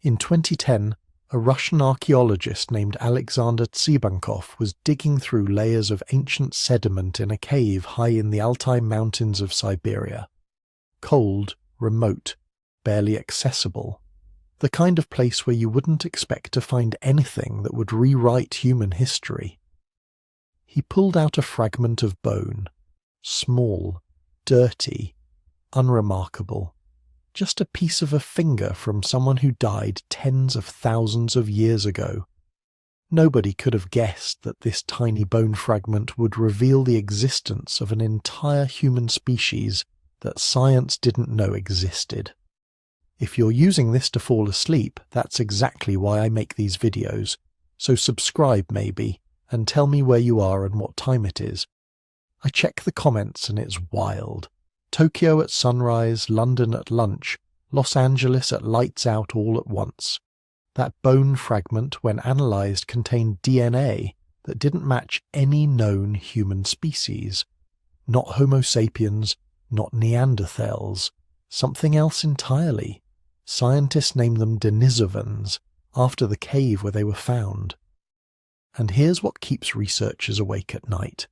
In 2010, a Russian archaeologist named Alexander Tsibankov was digging through layers of ancient sediment in a cave high in the Altai mountains of Siberia. Cold, remote, barely accessible. The kind of place where you wouldn't expect to find anything that would rewrite human history. He pulled out a fragment of bone, small, dirty, unremarkable. Just a piece of a finger from someone who died tens of thousands of years ago. Nobody could have guessed that this tiny bone fragment would reveal the existence of an entire human species that science didn't know existed. If you're using this to fall asleep, that's exactly why I make these videos, so subscribe maybe, and tell me where you are and what time it is. I check the comments and it's wild. Tokyo at sunrise, London at lunch, Los Angeles at lights out all at once. That bone fragment, when analysed, contained DNA that didn't match any known human species. Not Homo sapiens, not Neanderthals. Something else entirely. Scientists name them Denisovans, after the cave where they were found. And here's what keeps researchers awake at night.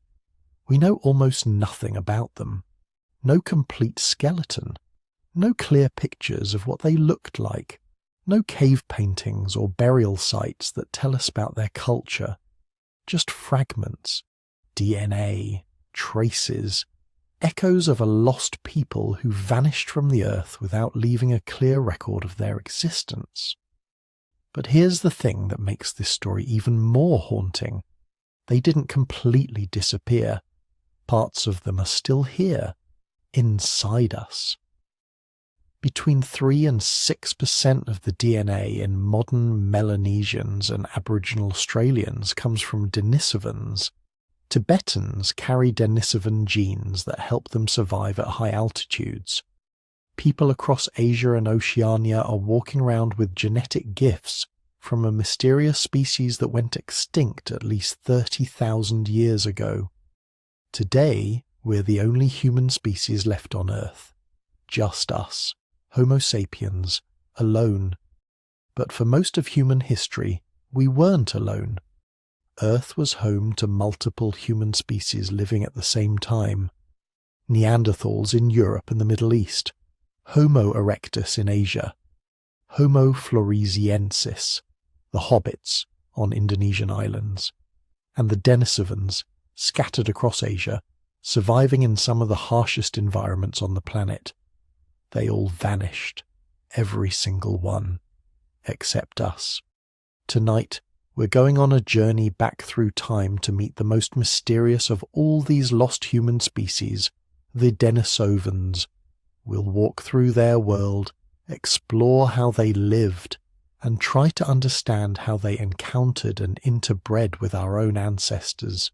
We know almost nothing about them. No complete skeleton, no clear pictures of what they looked like, no cave paintings or burial sites that tell us about their culture, just fragments, DNA, traces, echoes of a lost people who vanished from the earth without leaving a clear record of their existence. But here's the thing that makes this story even more haunting. They didn't completely disappear. Parts of them are still here. Inside us. Between 3 and 6% of the DNA in modern Melanesians and Aboriginal Australians comes from Denisovans. Tibetans carry Denisovan genes that help them survive at high altitudes. People across Asia and Oceania are walking around with genetic gifts from a mysterious species that went extinct at least 30,000 years ago. Today, we're the only human species left on Earth. Just us, Homo sapiens, alone. But for most of human history, we weren't alone. Earth was home to multiple human species living at the same time. Neanderthals in Europe and the Middle East, Homo erectus in Asia, Homo floresiensis, the hobbits on Indonesian islands, and the Denisovans scattered across Asia, surviving in some of the harshest environments on the planet. They all vanished, every single one, except us. Tonight, we're going on a journey back through time to meet the most mysterious of all these lost human species, the Denisovans. We'll walk through their world, explore how they lived, and try to understand how they encountered and interbred with our own ancestors.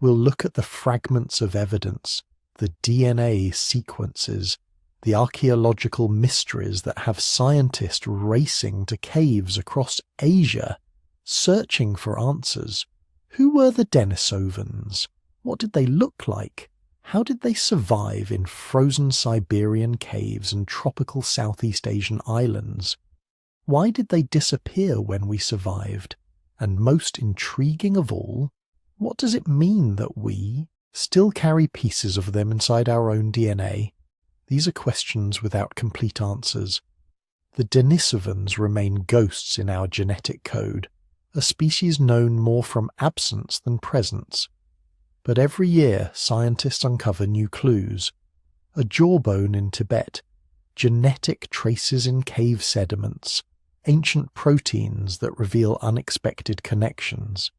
We'll look at the fragments of evidence, the DNA sequences, the archaeological mysteries that have scientists racing to caves across Asia, searching for answers. Who were the Denisovans? What did they look like? How did they survive in frozen Siberian caves and tropical Southeast Asian islands? Why did they disappear when we survived? And most intriguing of all, what does it mean that we still carry pieces of them inside our own DNA? These are questions without complete answers. The Denisovans remain ghosts in our genetic code, a species known more from absence than presence. But every year scientists uncover new clues. A jawbone in Tibet, genetic traces in cave sediments, ancient proteins that reveal unexpected connections.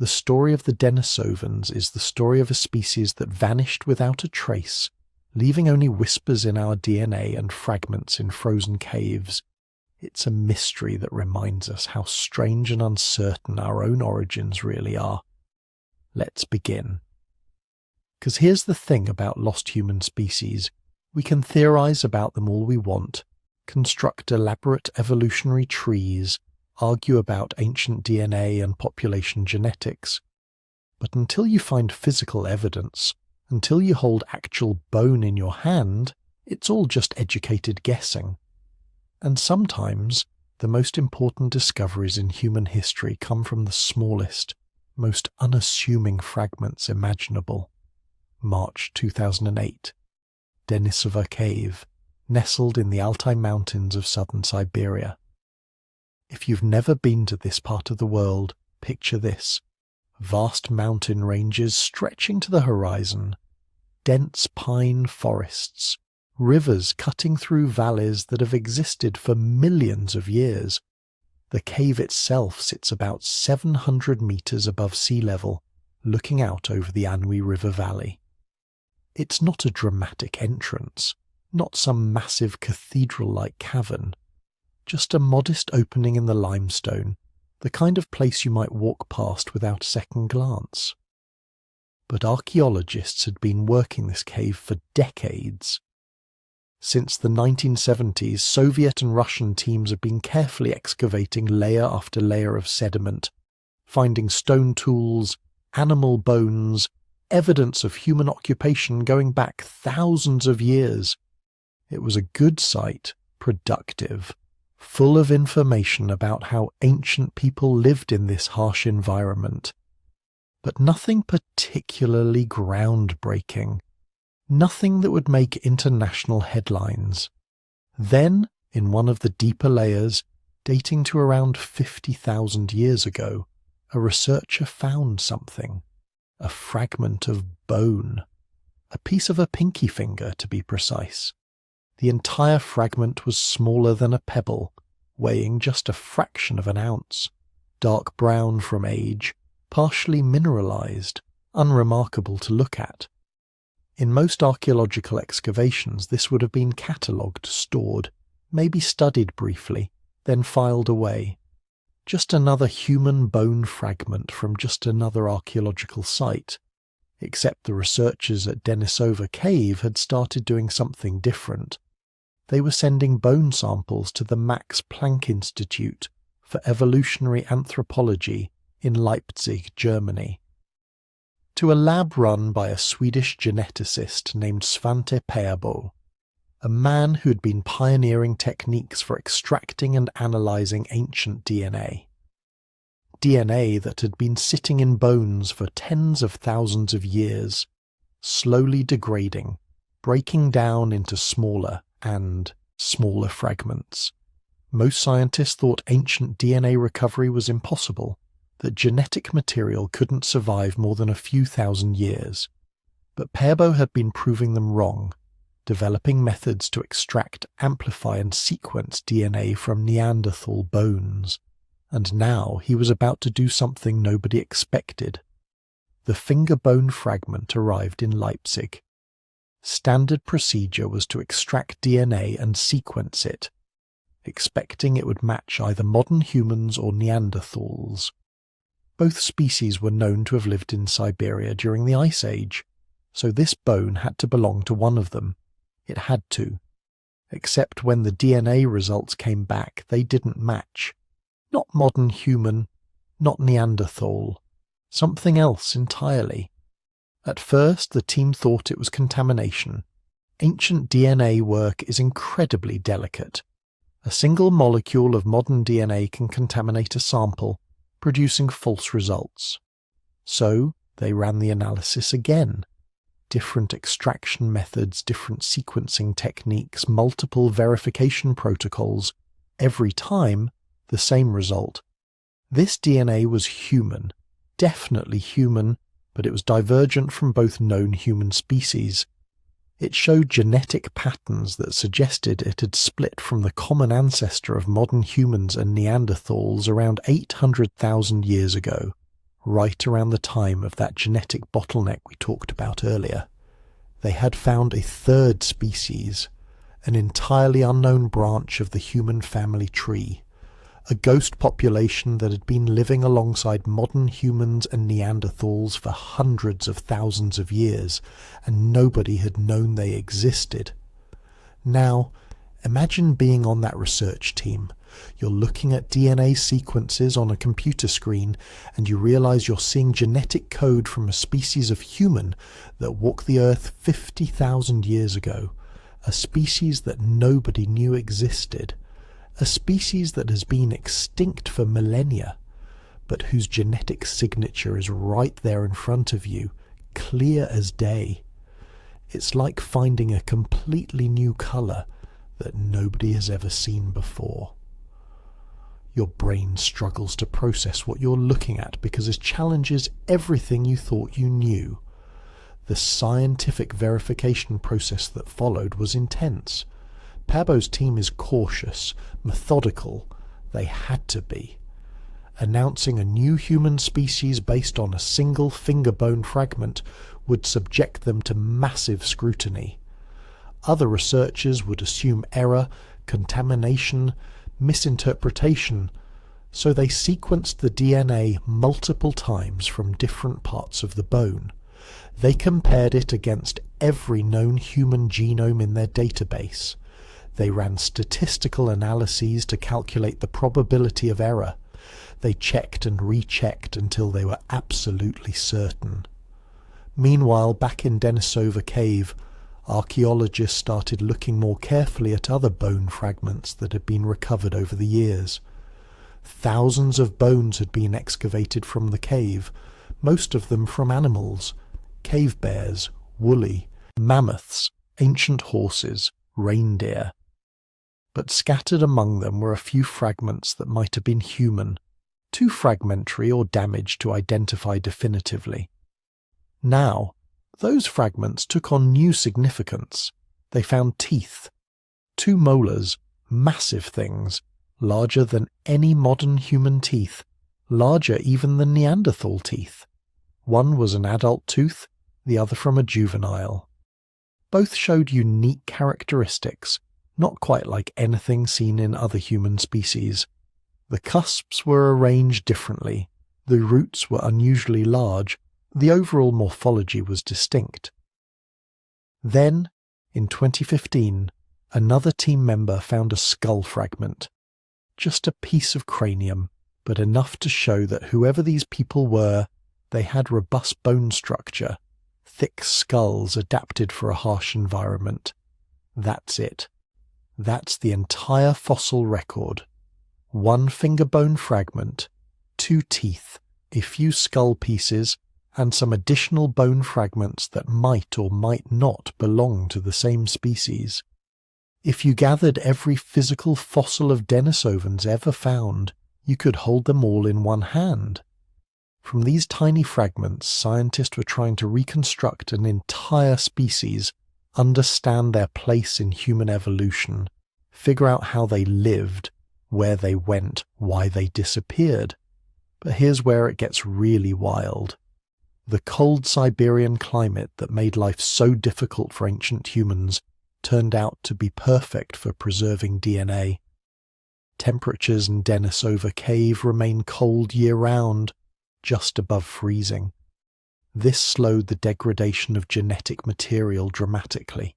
The story of the Denisovans is the story of a species that vanished without a trace, leaving only whispers in our DNA and fragments in frozen caves. It's a mystery that reminds us how strange and uncertain our own origins really are. Let's begin. 'Cause here's the thing about lost human species. We can theorize about them all we want, construct elaborate evolutionary trees, argue about ancient DNA and population genetics. But until you find physical evidence, until you hold actual bone in your hand, it's all just educated guessing. And sometimes The most important discoveries in human history come from the smallest, most unassuming fragments imaginable. March 2008. Denisova Cave, nestled in the Altai Mountains of southern Siberia. If you've never been to this part of the world, picture this. Vast mountain ranges stretching to the horizon, dense pine forests, rivers cutting through valleys that have existed for millions of years. The cave itself sits about 700 meters above sea level, looking out over the Anhui River Valley. It's not a dramatic entrance, not some massive cathedral-like cavern, just a modest opening in the limestone, the kind of place you might walk past without a second glance. But archaeologists had been working this cave for decades. Since the 1970s, Soviet and Russian teams have been carefully excavating layer after layer of sediment, finding stone tools, animal bones, evidence of human occupation going back thousands of years. It was a good site, productive, full of information about how ancient people lived in this harsh environment. But nothing particularly groundbreaking. Nothing that would make international headlines. Then, in one of the deeper layers, dating to around 50,000 years ago, a researcher found something. A fragment of bone. A piece of a pinky finger, to be precise. The entire fragment was smaller than a pebble, weighing just a fraction of an ounce, dark brown from age, partially mineralized, unremarkable to look at. In most archaeological excavations, this would have been catalogued, stored, maybe studied briefly, then filed away. Just another human bone fragment from just another archaeological site, except the researchers at Denisova Cave had started doing something different. They were sending bone samples to the Max Planck Institute for Evolutionary Anthropology in Leipzig, Germany, to a lab run by a Swedish geneticist named Svante Pääbo, a man who'd been pioneering techniques for extracting and analysing ancient DNA. DNA that had been sitting in bones for tens of thousands of years, slowly degrading, breaking down into smaller and smaller fragments. Most scientists thought ancient DNA recovery was impossible, that genetic material couldn't survive more than a few thousand years. But Pääbo had been proving them wrong, developing methods to extract, amplify and sequence DNA from Neanderthal bones. And now he was about to do something nobody expected. The finger bone fragment arrived in Leipzig. Standard procedure was to extract DNA and sequence it, expecting it would match either modern humans or Neanderthals. Both species were known to have lived in Siberia during the Ice Age, so this bone had to belong to one of them. It had to. Except when the DNA results came back, they didn't match. Not modern human, not Neanderthal. Something else entirely. At first, the team thought it was contamination. Ancient DNA work is incredibly delicate. A single molecule of modern DNA can contaminate a sample, producing false results. So, they ran the analysis again. Different extraction methods, different sequencing techniques, multiple verification protocols. Every time, the same result. This DNA was human, definitely human, but it was divergent from both known human species. It showed genetic patterns that suggested it had split from the common ancestor of modern humans and Neanderthals around 800,000 years ago, right around the time of that genetic bottleneck we talked about earlier. They had found a third species, an entirely unknown branch of the human family tree, a ghost population that had been living alongside modern humans and Neanderthals for hundreds of thousands of years, and nobody had known they existed. Now, imagine being on that research team. You're looking at DNA sequences on a computer screen, and you realize you're seeing genetic code from a species of human that walked the Earth 50,000 years ago, a species that nobody knew existed. a species that has been extinct for millennia, but whose genetic signature is right there in front of you, clear as day. It's like finding a completely new colour that nobody has ever seen before. Your brain struggles to process what you're looking at because it challenges everything you thought you knew. The scientific verification process that followed was intense. Pabo's team is cautious, methodical. They had to be. Announcing a new human species based on a single finger bone fragment would subject them to massive scrutiny. Other researchers would assume error, contamination, misinterpretation, so they sequenced the DNA multiple times from different parts of the bone. They compared it against every known human genome in their database. They ran statistical analyses to calculate the probability of error. They checked and rechecked until they were absolutely certain. Meanwhile, back in Denisova Cave, archaeologists started looking more carefully at other bone fragments that had been recovered over the years. Thousands of bones had been excavated from the cave, most of them from animals: cave bears, woolly, mammoths, ancient horses, reindeer. But scattered among them were a few fragments that might have been human, too fragmentary or damaged to identify definitively. Now, those fragments took on new significance. They found teeth, 2 molars, massive things, larger than any modern human teeth, larger even than Neanderthal teeth. One was an adult tooth, the other from a juvenile. Both showed unique characteristics, not quite like anything seen in other human species. The cusps were arranged differently, the roots were unusually large, the overall morphology was distinct. Then, in 2015, another team member found a skull fragment. Just a piece of cranium, but enough to show that whoever these people were, they had robust bone structure, thick skulls adapted for a harsh environment. That's it. That's the entire fossil record. 1 finger bone fragment, 2 teeth, a few skull pieces, and some additional bone fragments that might or might not belong to the same species. If you gathered every physical fossil of Denisovans ever found, you could hold them all in one hand. From these tiny fragments, scientists were trying to reconstruct an entire species, understand their place in human evolution, figure out how they lived, where they went, why they disappeared. But here's where it gets really wild. The cold Siberian climate that made life so difficult for ancient humans turned out to be perfect for preserving DNA. Temperatures in Denisova Cave remain cold year-round, just above freezing. This slowed the degradation of genetic material dramatically.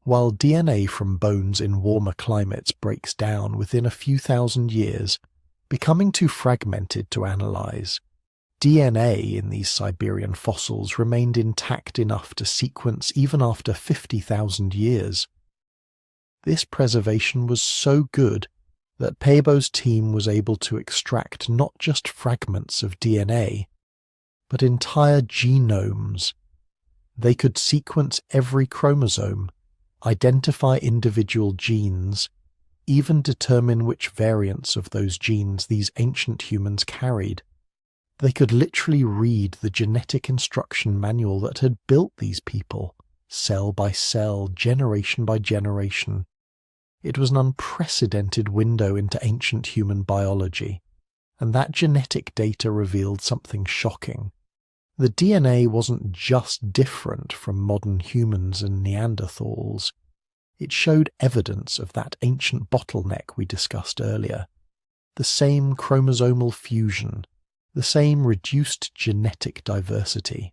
While DNA from bones in warmer climates breaks down within a few thousand years, becoming too fragmented to analyze, DNA in these Siberian fossils remained intact enough to sequence even after 50,000 years. This preservation was so good that Pabo's team was able to extract not just fragments of DNA, but entire genomes. They could sequence every chromosome, identify individual genes, even determine which variants of those genes these ancient humans carried. They could literally read the genetic instruction manual that had built these people, cell by cell, generation by generation. It was an unprecedented window into ancient human biology, and that genetic data revealed something shocking. The DNA wasn't just different from modern humans and Neanderthals. It showed evidence of that ancient bottleneck we discussed earlier. The same chromosomal fusion, the same reduced genetic diversity.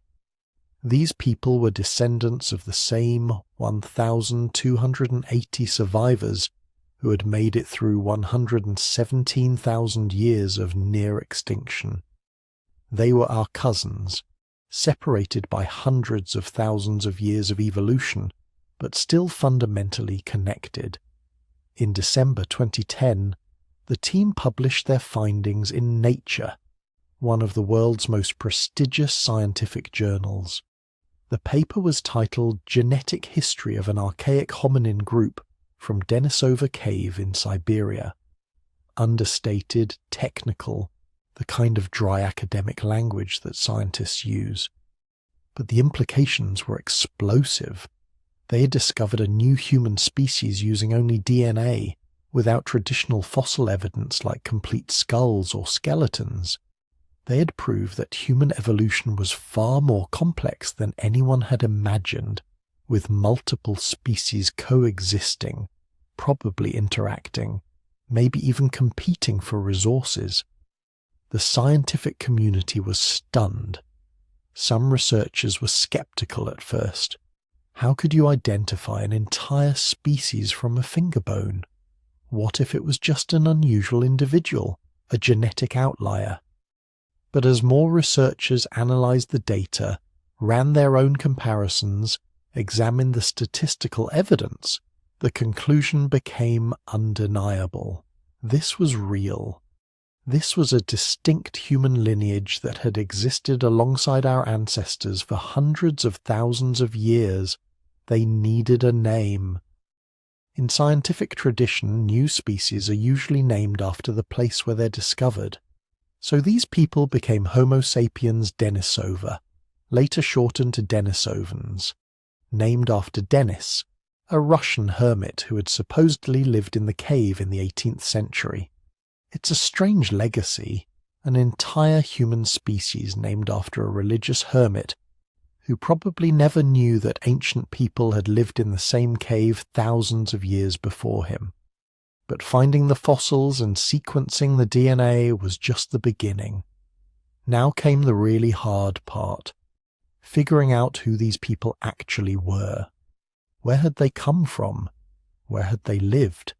These people were descendants of the same 1,280 survivors who had made it through 117,000 years of near extinction. They were our cousins, separated by hundreds of thousands of years of evolution, but still fundamentally connected. In December 2010, the team published their findings in Nature, one of the world's most prestigious scientific journals. The paper was titled Genetic History of an Archaic Hominin Group from Denisova Cave in Siberia. Understated, technical, the kind of dry academic language that scientists use. But the implications were explosive. They had discovered a new human species using only DNA, without traditional fossil evidence like complete skulls or skeletons. They had proved that human evolution was far more complex than anyone had imagined, with multiple species coexisting, probably interacting, maybe even competing for resources. The scientific community was stunned. Some researchers were skeptical at first. How could you identify an entire species from a finger bone? What if it was just an unusual individual, a genetic outlier? But as more researchers analyzed the data, ran their own comparisons, examined the statistical evidence, the conclusion became undeniable. This was real. This was a distinct human lineage that had existed alongside our ancestors for hundreds of thousands of years. They needed a name. In scientific tradition, new species are usually named after the place where they're discovered. So these people became Homo sapiens Denisova, later shortened to Denisovans, named after Denis, a Russian hermit who had supposedly lived in the cave in the 18th century. It's a strange legacy, an entire human species named after a religious hermit who probably never knew that ancient people had lived in the same cave thousands of years before him. But finding the fossils and sequencing the DNA was just the beginning. Now came the really hard part, figuring out who these people actually were. Where had they come from? Where had they lived?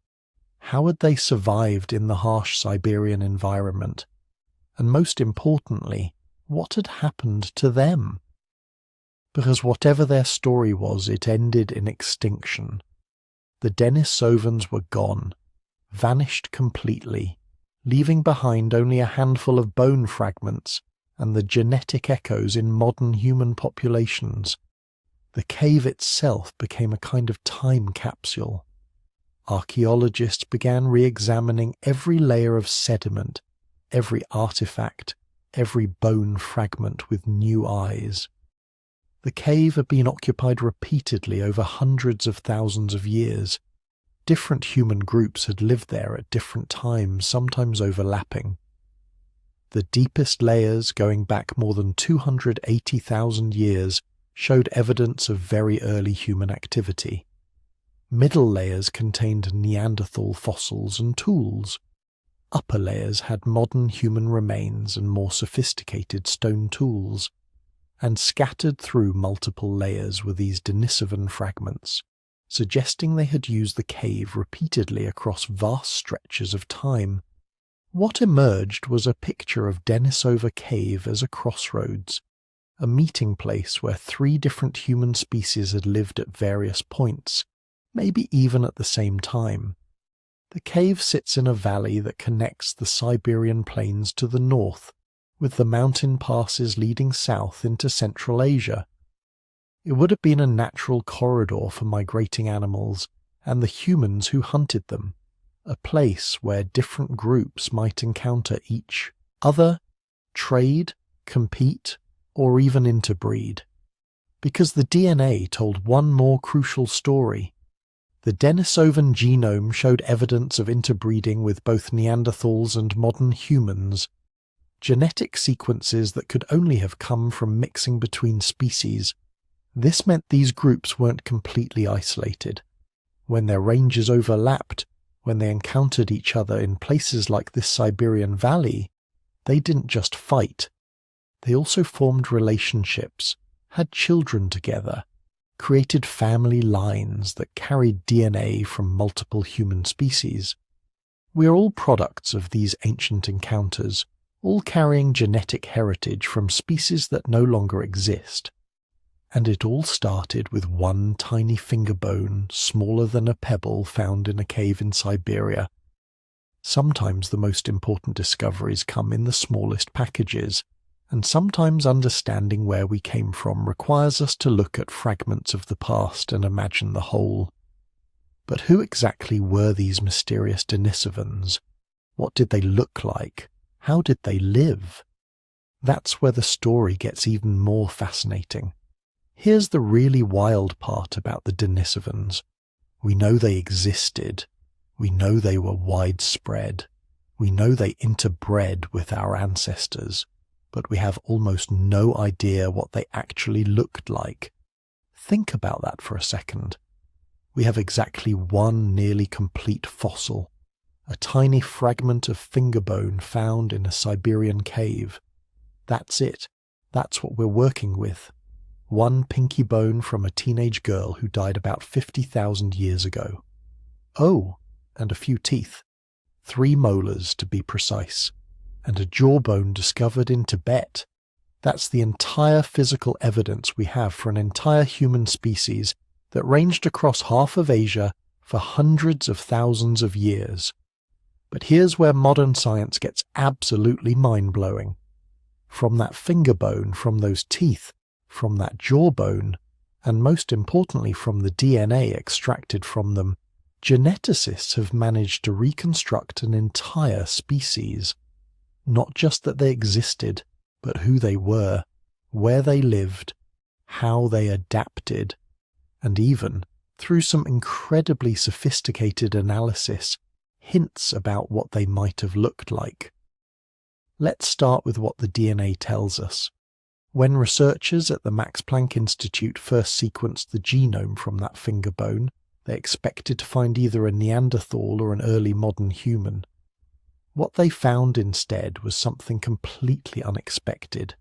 How had they survived in the harsh Siberian environment? And most importantly, what had happened to them? Because whatever their story was, it ended in extinction. The Denisovans were gone, vanished completely, leaving behind only a handful of bone fragments and the genetic echoes in modern human populations. The cave itself became a kind of time capsule. Archaeologists began re-examining every layer of sediment, every artifact, every bone fragment with new eyes. The cave had been occupied repeatedly over hundreds of thousands of years. Different human groups had lived there at different times, sometimes overlapping. The deepest layers, going back more than 280,000 years, showed evidence of very early human activity. Middle layers contained Neanderthal fossils and tools. Upper layers had modern human remains and more sophisticated stone tools. And scattered through multiple layers were these Denisovan fragments, suggesting they had used the cave repeatedly across vast stretches of time. What emerged was a picture of Denisova Cave as a crossroads, a meeting place where three different human species had lived at various points, maybe even at the same time. The cave sits in a valley that connects the Siberian plains to the north, with the mountain passes leading south into Central Asia. It would have been a natural corridor for migrating animals and the humans who hunted them, a place where different groups might encounter each other, trade, compete, or even interbreed. Because the DNA told one more crucial story. The Denisovan genome showed evidence of interbreeding with both Neanderthals and modern humans, genetic sequences that could only have come from mixing between species. This meant these groups weren't completely isolated. When their ranges overlapped, when they encountered each other in places like this Siberian valley, they didn't just fight. They also formed relationships, had children together, created family lines that carried DNA from multiple human species. We are all products of these ancient encounters, all carrying genetic heritage from species that no longer exist. And it all started with one tiny finger bone, smaller than a pebble, found in a cave in Siberia. Sometimes the most important discoveries come in the smallest packages, and sometimes understanding where we came from requires us to look at fragments of the past and imagine the whole. But who exactly were these mysterious Denisovans? What did they look like? How did they live? That's where the story gets even more fascinating. Here's the really wild part about the Denisovans. We know they existed. We know they were widespread. We know they interbred with our ancestors, but we have almost no idea what they actually looked like. Think about that for a second. We have exactly one nearly complete fossil, a tiny fragment of finger bone found in a Siberian cave. That's it. That's what we're working with. One pinky bone from a teenage girl who died about 50,000 years ago. Oh, and a few teeth. 3 molars to be precise. And a jawbone discovered in Tibet. That's the entire physical evidence we have for an entire human species that ranged across half of Asia for hundreds of thousands of years. But here's where modern science gets absolutely mind-blowing. From that finger bone, from those teeth, from that jawbone, and most importantly from the DNA extracted from them, geneticists have managed to reconstruct an entire species. Not just that they existed, but who they were, where they lived, how they adapted, and even, through some incredibly sophisticated analysis, hints about what they might have looked like. Let's start with what the DNA tells us. When researchers at the Max Planck Institute first sequenced the genome from that finger bone, they expected to find either a Neanderthal or an early modern human. What they found instead was something completely unexpected,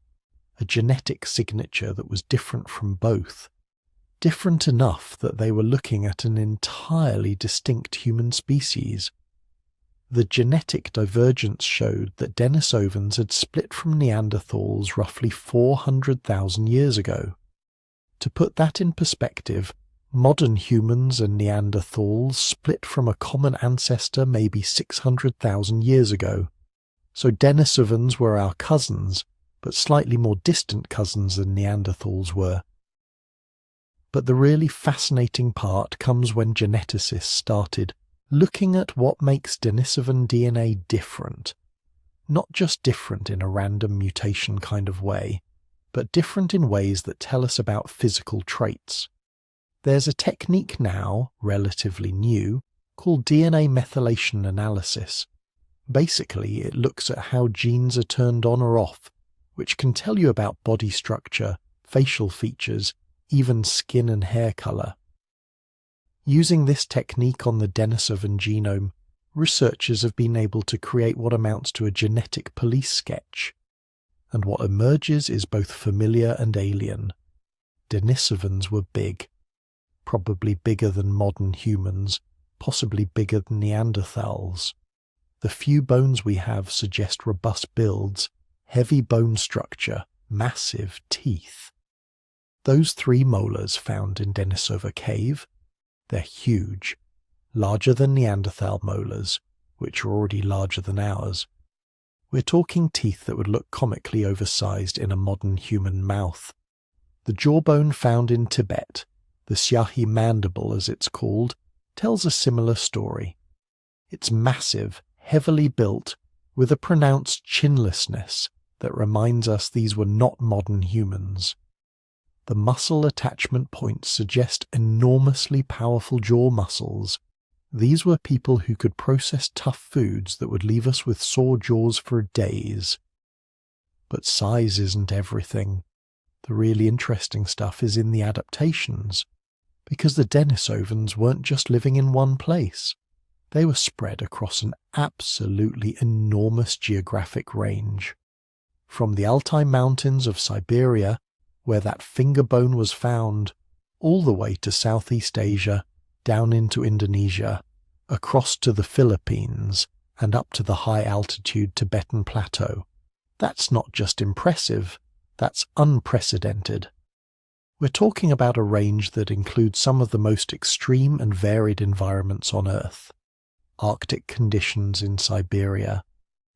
a genetic signature that was different from both. Different enough that they were looking at an entirely distinct human species. The genetic divergence showed that Denisovans had split from Neanderthals roughly 400,000 years ago. To put that in perspective, modern humans and Neanderthals split from a common ancestor maybe 600,000 years ago. So Denisovans were our cousins, but slightly more distant cousins than Neanderthals were. But the really fascinating part comes when geneticists started looking at what makes Denisovan DNA different. Not just different in a random mutation kind of way, but different in ways that tell us about physical traits. There's a technique now, relatively new, called DNA methylation analysis. Basically, it looks at how genes are turned on or off, which can tell you about body structure, facial features, even skin and hair color. Using this technique on the Denisovan genome, researchers have been able to create what amounts to a genetic police sketch. And what emerges is both familiar and alien. Denisovans were big. Probably bigger than modern humans, possibly bigger than Neanderthals. The few bones we have suggest robust builds, heavy bone structure, massive teeth. Those 3 molars found in Denisova Cave, they're huge, larger than Neanderthal molars, which are already larger than ours. We're talking teeth that would look comically oversized in a modern human mouth. The jawbone found in Tibet, the Siahi mandible as it's called, tells a similar story. It's massive, heavily built, with a pronounced chinlessness that reminds us these were not modern humans. The muscle attachment points suggest enormously powerful jaw muscles. These were people who could process tough foods that would leave us with sore jaws for days. But size isn't everything. The really interesting stuff is in the adaptations, because the Denisovans weren't just living in one place. They were spread across an absolutely enormous geographic range. From the Altai Mountains of Siberia, where that finger bone was found, all the way to Southeast Asia, down into Indonesia, across to the Philippines, and up to the high-altitude Tibetan plateau. That's not just impressive, that's unprecedented. We're talking about a range that includes some of the most extreme and varied environments on Earth. Arctic conditions in Siberia,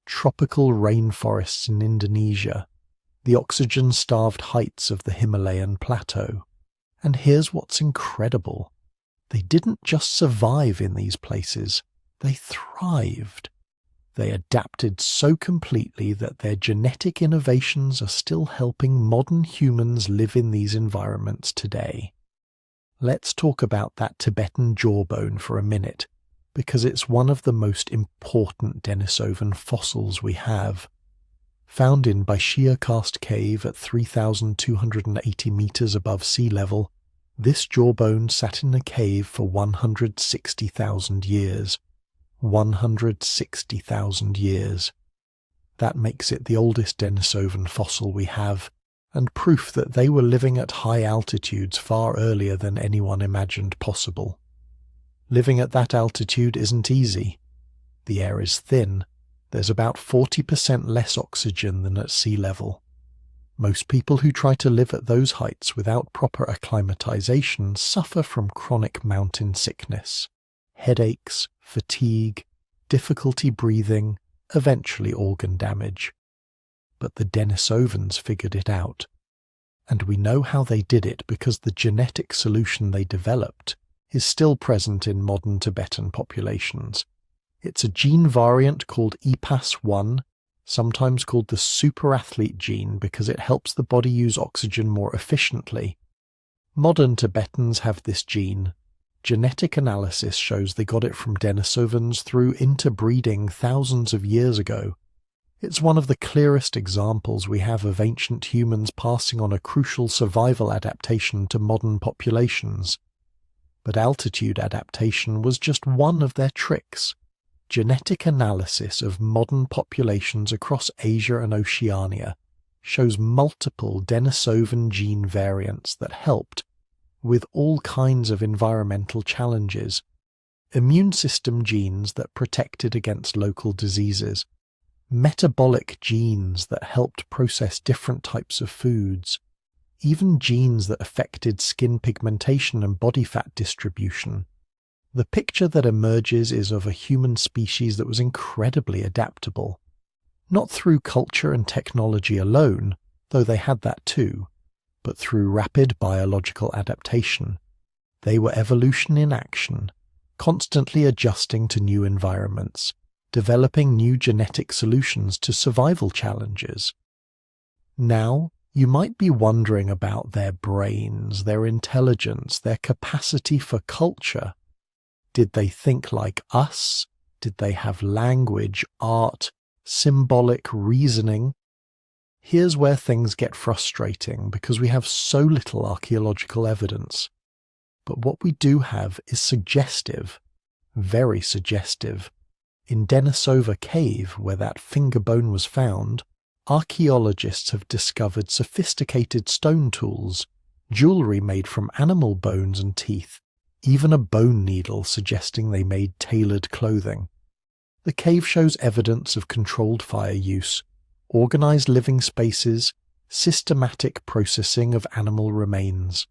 tropical rainforests in Indonesia, the oxygen-starved heights of the Himalayan plateau. And here's what's incredible. They didn't just survive in these places, they thrived. They adapted so completely that their genetic innovations are still helping modern humans live in these environments today. Let's talk about that Tibetan jawbone for a minute, because it's one of the most important Denisovan fossils we have. Found in Denisova Cave at 3,280 meters above sea level, this jawbone sat in a cave for 160,000 years. 160,000 years. That makes it the oldest Denisovan fossil we have, and proof that they were living at high altitudes far earlier than anyone imagined possible. Living at that altitude isn't easy. The air is thin. There's about 40% less oxygen than at sea level. Most people who try to live at those heights without proper acclimatization suffer from chronic mountain sickness, headaches, fatigue, difficulty breathing, eventually organ damage. But the Denisovans figured it out. And we know how they did it because the genetic solution they developed is still present in modern Tibetan populations. It's a gene variant called EPAS1, sometimes called the superathlete gene because it helps the body use oxygen more efficiently. Modern Tibetans have this gene. Genetic analysis shows they got it from Denisovans through interbreeding thousands of years ago. It's one of the clearest examples we have of ancient humans passing on a crucial survival adaptation to modern populations. But altitude adaptation was just one of their tricks. Genetic analysis of modern populations across Asia and Oceania shows multiple Denisovan gene variants that helped with all kinds of environmental challenges, immune system genes that protected against local diseases, metabolic genes that helped process different types of foods, even genes that affected skin pigmentation and body fat distribution. The picture that emerges is of a human species that was incredibly adaptable, not through culture and technology alone, though they had that too, but through rapid biological adaptation. They were evolution in action, constantly adjusting to new environments, developing new genetic solutions to survival challenges. Now, you might be wondering about their brains, their intelligence, their capacity for culture. Did they think like us? Did they have language, art, symbolic reasoning? Here's where things get frustrating because we have so little archaeological evidence. But what we do have is suggestive, very suggestive. In Denisova Cave, where that finger bone was found, archaeologists have discovered sophisticated stone tools, jewelry made from animal bones and teeth, even a bone needle suggesting they made tailored clothing. The cave shows evidence of controlled fire use, organized living spaces, systematic processing of animal remains.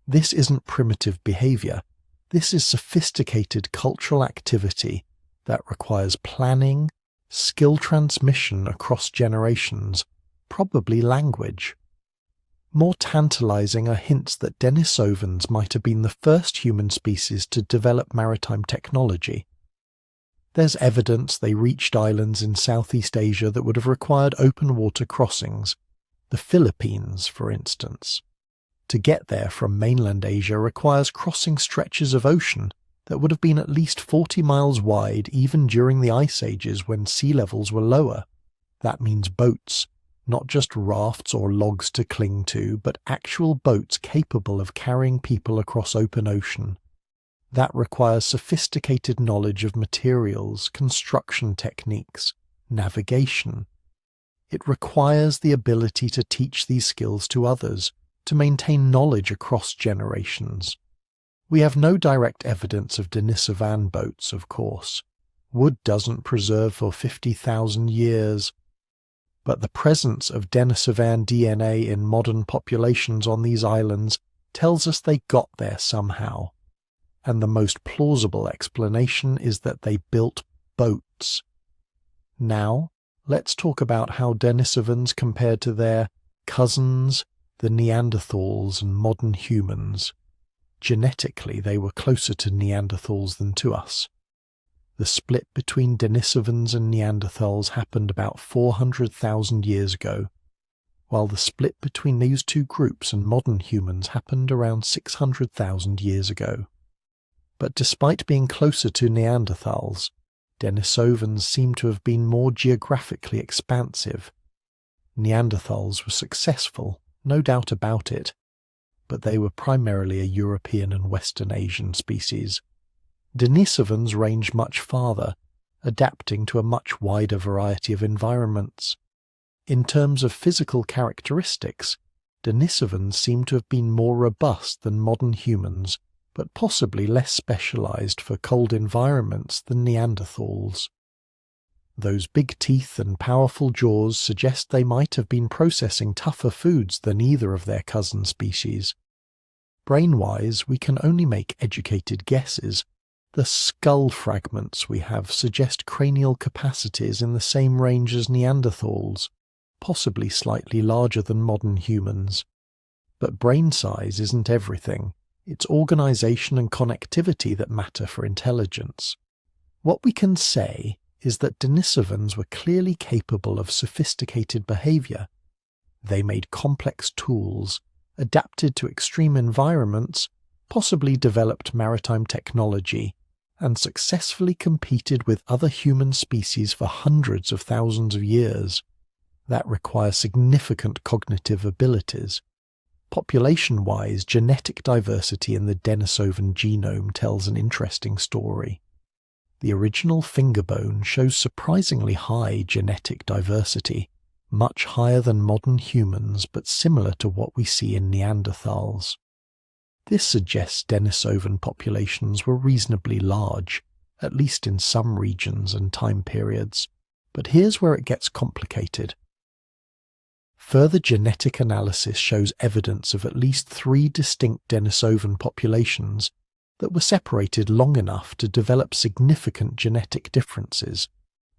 This isn't primitive behavior. This is sophisticated cultural activity that requires planning, skill transmission across generations, probably language. More tantalizing are hints that Denisovans might have been the first human species to develop maritime technology. There's evidence they reached islands in Southeast Asia that would have required open water crossings, the Philippines, for instance. To get there from mainland Asia requires crossing stretches of ocean that would have been at least 40 miles wide even during the ice ages when sea levels were lower. That means boats, not just rafts or logs to cling to, but actual boats capable of carrying people across open ocean. That requires sophisticated knowledge of materials, construction techniques, navigation. It requires the ability to teach these skills to others, to maintain knowledge across generations. We have no direct evidence of Denisovan boats, of course. Wood doesn't preserve for 50,000 years. But the presence of Denisovan DNA in modern populations on these islands tells us they got there somehow, and the most plausible explanation is that they built boats. Now, let's talk about how Denisovans compared to their cousins, the Neanderthals and modern humans. Genetically, they were closer to Neanderthals than to us. The split between Denisovans and Neanderthals happened about 400,000 years ago, while the split between these two groups and modern humans happened around 600,000 years ago. But despite being closer to Neanderthals, Denisovans seem to have been more geographically expansive. Neanderthals were successful, no doubt about it, but they were primarily a European and Western Asian species. Denisovans range much farther, adapting to a much wider variety of environments. In terms of physical characteristics, Denisovans seem to have been more robust than modern humans, but possibly less specialized for cold environments than Neanderthals. Those big teeth and powerful jaws suggest they might have been processing tougher foods than either of their cousin species. Brain-wise, we can only make educated guesses. The skull fragments we have suggest cranial capacities in the same range as Neanderthals, possibly slightly larger than modern humans. But brain size isn't everything. It's organization and connectivity that matter for intelligence. What we can say is that Denisovans were clearly capable of sophisticated behavior. They made complex tools, adapted to extreme environments, possibly developed maritime technology, and successfully competed with other human species for hundreds of thousands of years. That requires significant cognitive abilities. Population-wise, genetic diversity in the Denisovan genome tells an interesting story. The original finger bone shows surprisingly high genetic diversity, much higher than modern humans but similar to what we see in Neanderthals. This suggests Denisovan populations were reasonably large, at least in some regions and time periods. But here's where it gets complicated. Further genetic analysis shows evidence of at least 3 distinct Denisovan populations that were separated long enough to develop significant genetic differences.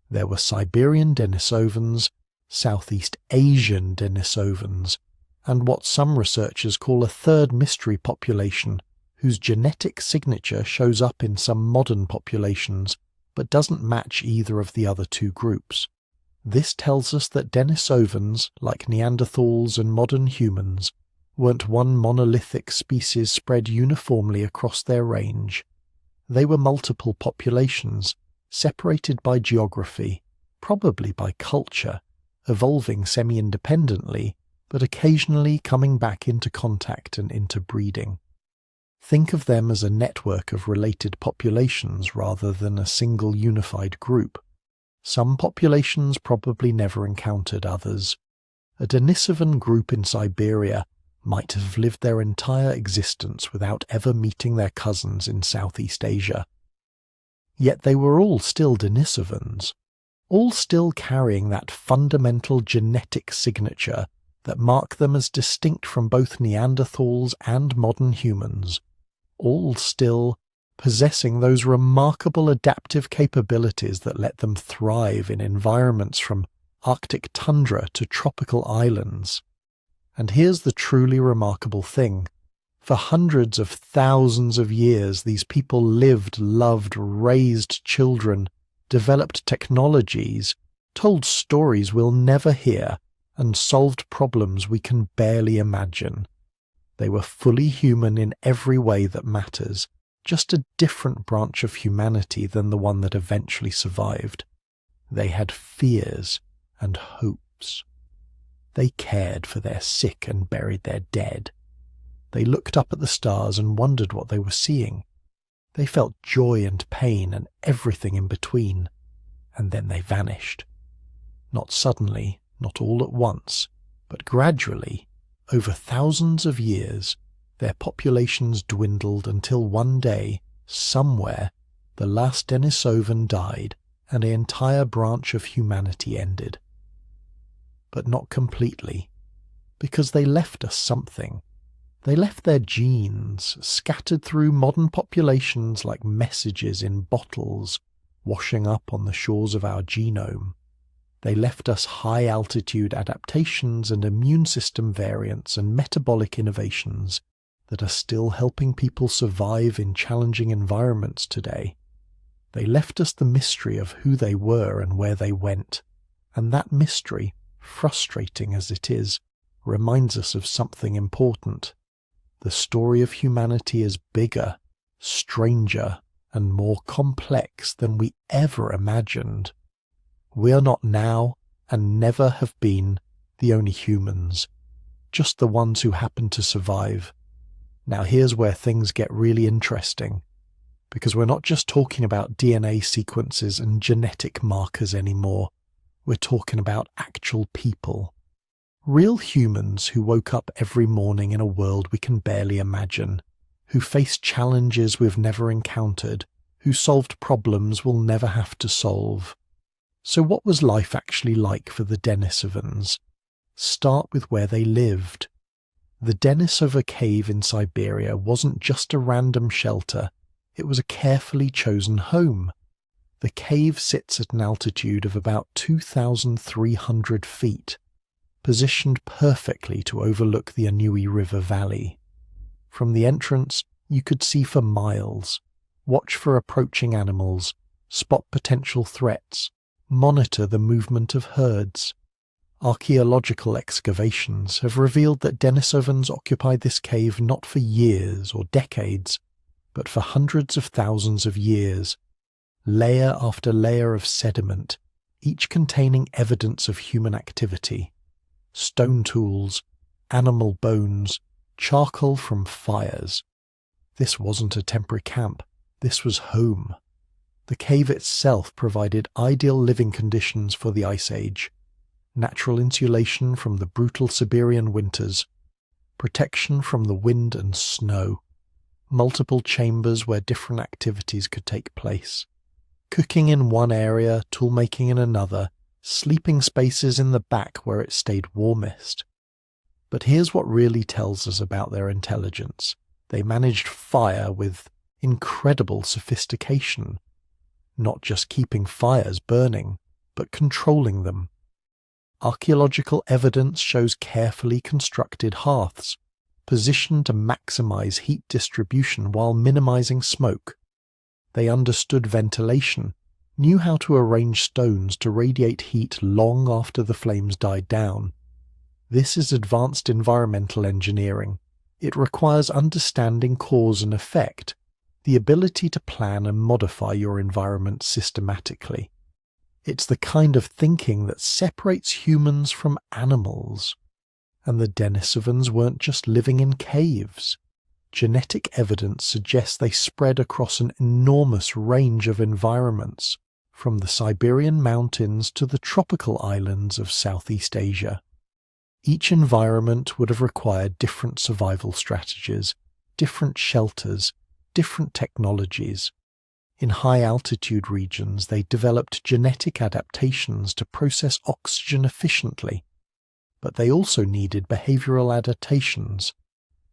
There were Siberian Denisovans, Southeast Asian Denisovans, and what some researchers call a third mystery population, whose genetic signature shows up in some modern populations but doesn't match either of the other two groups. This tells us that Denisovans, like Neanderthals and modern humans, weren't one monolithic species spread uniformly across their range. They were multiple populations, separated by geography, probably by culture, evolving semi-independently, but occasionally coming back into contact and interbreeding. Think of them as a network of related populations rather than a single unified group. Some populations probably never encountered others. A Denisovan group in Siberia might have lived their entire existence without ever meeting their cousins in Southeast Asia. Yet they were all still Denisovans, all still carrying that fundamental genetic signature that mark them as distinct from both Neanderthals and modern humans, all still possessing those remarkable adaptive capabilities that let them thrive in environments from Arctic tundra to tropical islands. And here's the truly remarkable thing. For hundreds of thousands of years, these people lived, loved, raised children, developed technologies, told stories we'll never hear, and solved problems we can barely imagine. They were fully human in every way that matters, just a different branch of humanity than the one that eventually survived. They had fears and hopes. They cared for their sick and buried their dead. They looked up at the stars and wondered what they were seeing. They felt joy and pain and everything in between, and then they vanished. Not suddenly, not all at once, but gradually, over thousands of years, their populations dwindled until one day, somewhere, the last Denisovan died and an entire branch of humanity ended. But not completely, because they left us something. They left their genes scattered through modern populations like messages in bottles, washing up on the shores of our genome. They left us high-altitude adaptations and immune system variants and metabolic innovations that are still helping people survive in challenging environments today. They left us the mystery of who they were and where they went, and that mystery, frustrating as it is, reminds us of something important. The story of humanity is bigger, stranger, and more complex than we ever imagined. We are not now, and never have been, the only humans, just the ones who happen to survive. Now here's where things get really interesting, because we're not just talking about DNA sequences and genetic markers anymore. We're talking about actual people. Real humans who woke up every morning in a world we can barely imagine, who faced challenges we've never encountered, who solved problems we'll never have to solve. So what was life actually like for the Denisovans? Start with where they lived. The Denisova Cave in Siberia wasn't just a random shelter, it was a carefully chosen home. The cave sits at an altitude of about 2,300 feet, positioned perfectly to overlook the Anhui River Valley. From the entrance, you could see for miles, watch for approaching animals, spot potential threats, monitor the movement of herds. Archaeological excavations have revealed that Denisovans occupied this cave not for years or decades, but for hundreds of thousands of years, layer after layer of sediment, each containing evidence of human activity. Stone tools, animal bones, charcoal from fires. This wasn't a temporary camp, this was home. The cave itself provided ideal living conditions for the Ice Age. Natural insulation from the brutal Siberian winters, protection from the wind and snow, multiple chambers where different activities could take place, cooking in one area, toolmaking in another, sleeping spaces in the back where it stayed warmest. But here's what really tells us about their intelligence. They managed fire with incredible sophistication, not just keeping fires burning, but controlling them. Archaeological evidence shows carefully constructed hearths, positioned to maximize heat distribution while minimizing smoke. They understood ventilation, knew how to arrange stones to radiate heat long after the flames died down. This is advanced environmental engineering. It requires understanding cause and effect, the ability to plan and modify your environment systematically. It's the kind of thinking that separates humans from animals. And the Denisovans weren't just living in caves. Genetic evidence suggests they spread across an enormous range of environments, from the Siberian mountains to the tropical islands of Southeast Asia. Each environment would have required different survival strategies, different shelters, different technologies. In high-altitude regions, they developed genetic adaptations to process oxygen efficiently, but they also needed behavioral adaptations,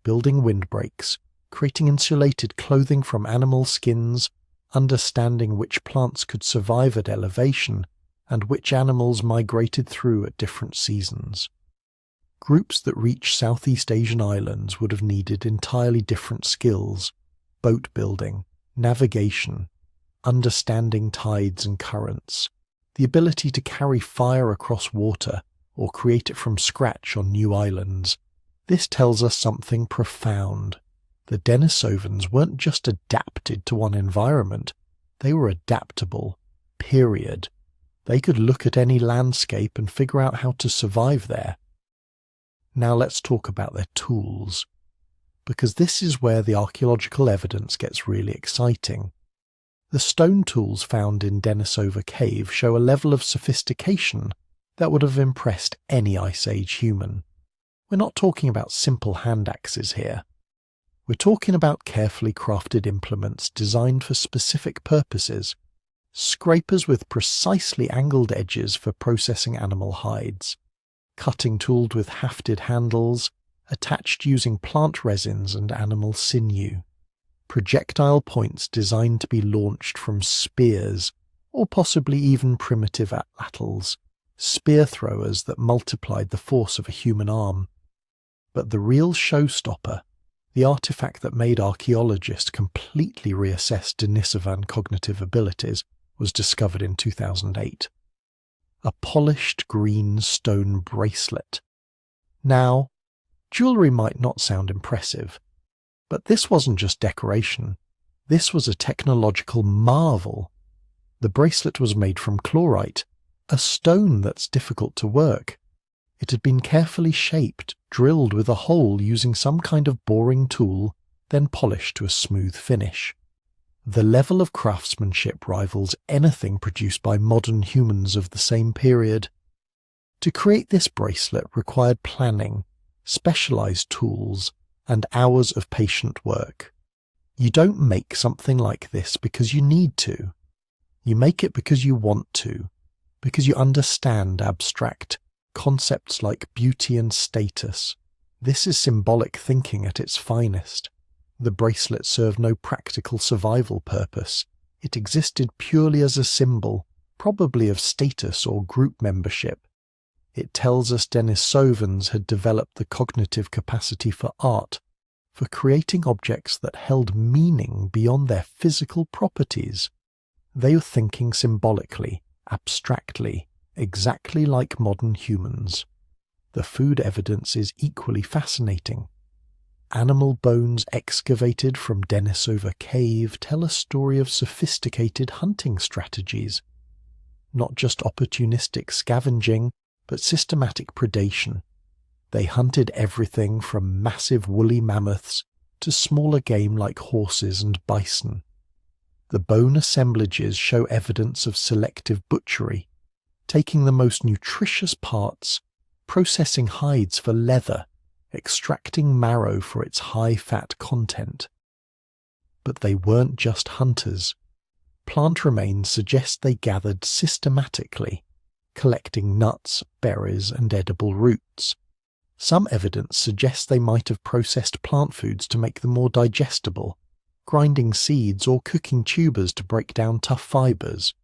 building windbreaks, creating insulated clothing from animal skins, understanding which plants could survive at elevation and which animals migrated through at different seasons. Groups that reached Southeast Asian islands would have needed entirely different skills: boat building, navigation, understanding tides and currents, the ability to carry fire across water or create it from scratch on new islands. This tells us something profound. The Denisovans weren't just adapted to one environment, they were adaptable, period. They could look at any landscape and figure out how to survive there. Now let's talk about their tools, because this is where the archaeological evidence gets really exciting. The stone tools found in Denisova Cave show a level of sophistication that would have impressed any Ice Age human. We're not talking about simple hand axes here. We're talking about carefully crafted implements designed for specific purposes, scrapers with precisely angled edges for processing animal hides, cutting tools with hafted handles, attached using plant resins and animal sinew. Projectile points designed to be launched from spears, or possibly even primitive atlatls, spear throwers that multiplied the force of a human arm. But the real showstopper, the artifact that made archaeologists completely reassess Denisovan cognitive abilities, was discovered in 2008. A polished green stone bracelet. Now, jewellery might not sound impressive, but this wasn't just decoration. This was a technological marvel. The bracelet was made from chlorite, a stone that's difficult to work. It had been carefully shaped, drilled with a hole using some kind of boring tool, then polished to a smooth finish. The level of craftsmanship rivals anything produced by modern humans of the same period. To create this bracelet required planning, specialized tools, and hours of patient work. You don't make something like this because you need to. You make it because you want to, because you understand abstract concepts like beauty and status. This is symbolic thinking at its finest. The bracelet served no practical survival purpose. It existed purely as a symbol, probably of status or group membership. It tells us Denisovans had developed the cognitive capacity for art, for creating objects that held meaning beyond their physical properties. They were thinking symbolically, abstractly, exactly like modern humans. The food evidence is equally fascinating. Animal bones excavated from Denisova Cave tell a story of sophisticated hunting strategies. Not just opportunistic scavenging, but systematic predation. They hunted everything from massive woolly mammoths to smaller game like horses and bison. The bone assemblages show evidence of selective butchery, taking the most nutritious parts, processing hides for leather, extracting marrow for its high-fat content. But they weren't just hunters. Plant remains suggest they gathered systematically, collecting nuts, berries, and edible roots. Some evidence suggests they might have processed plant foods to make them more digestible, grinding seeds or cooking tubers to break down tough fibers.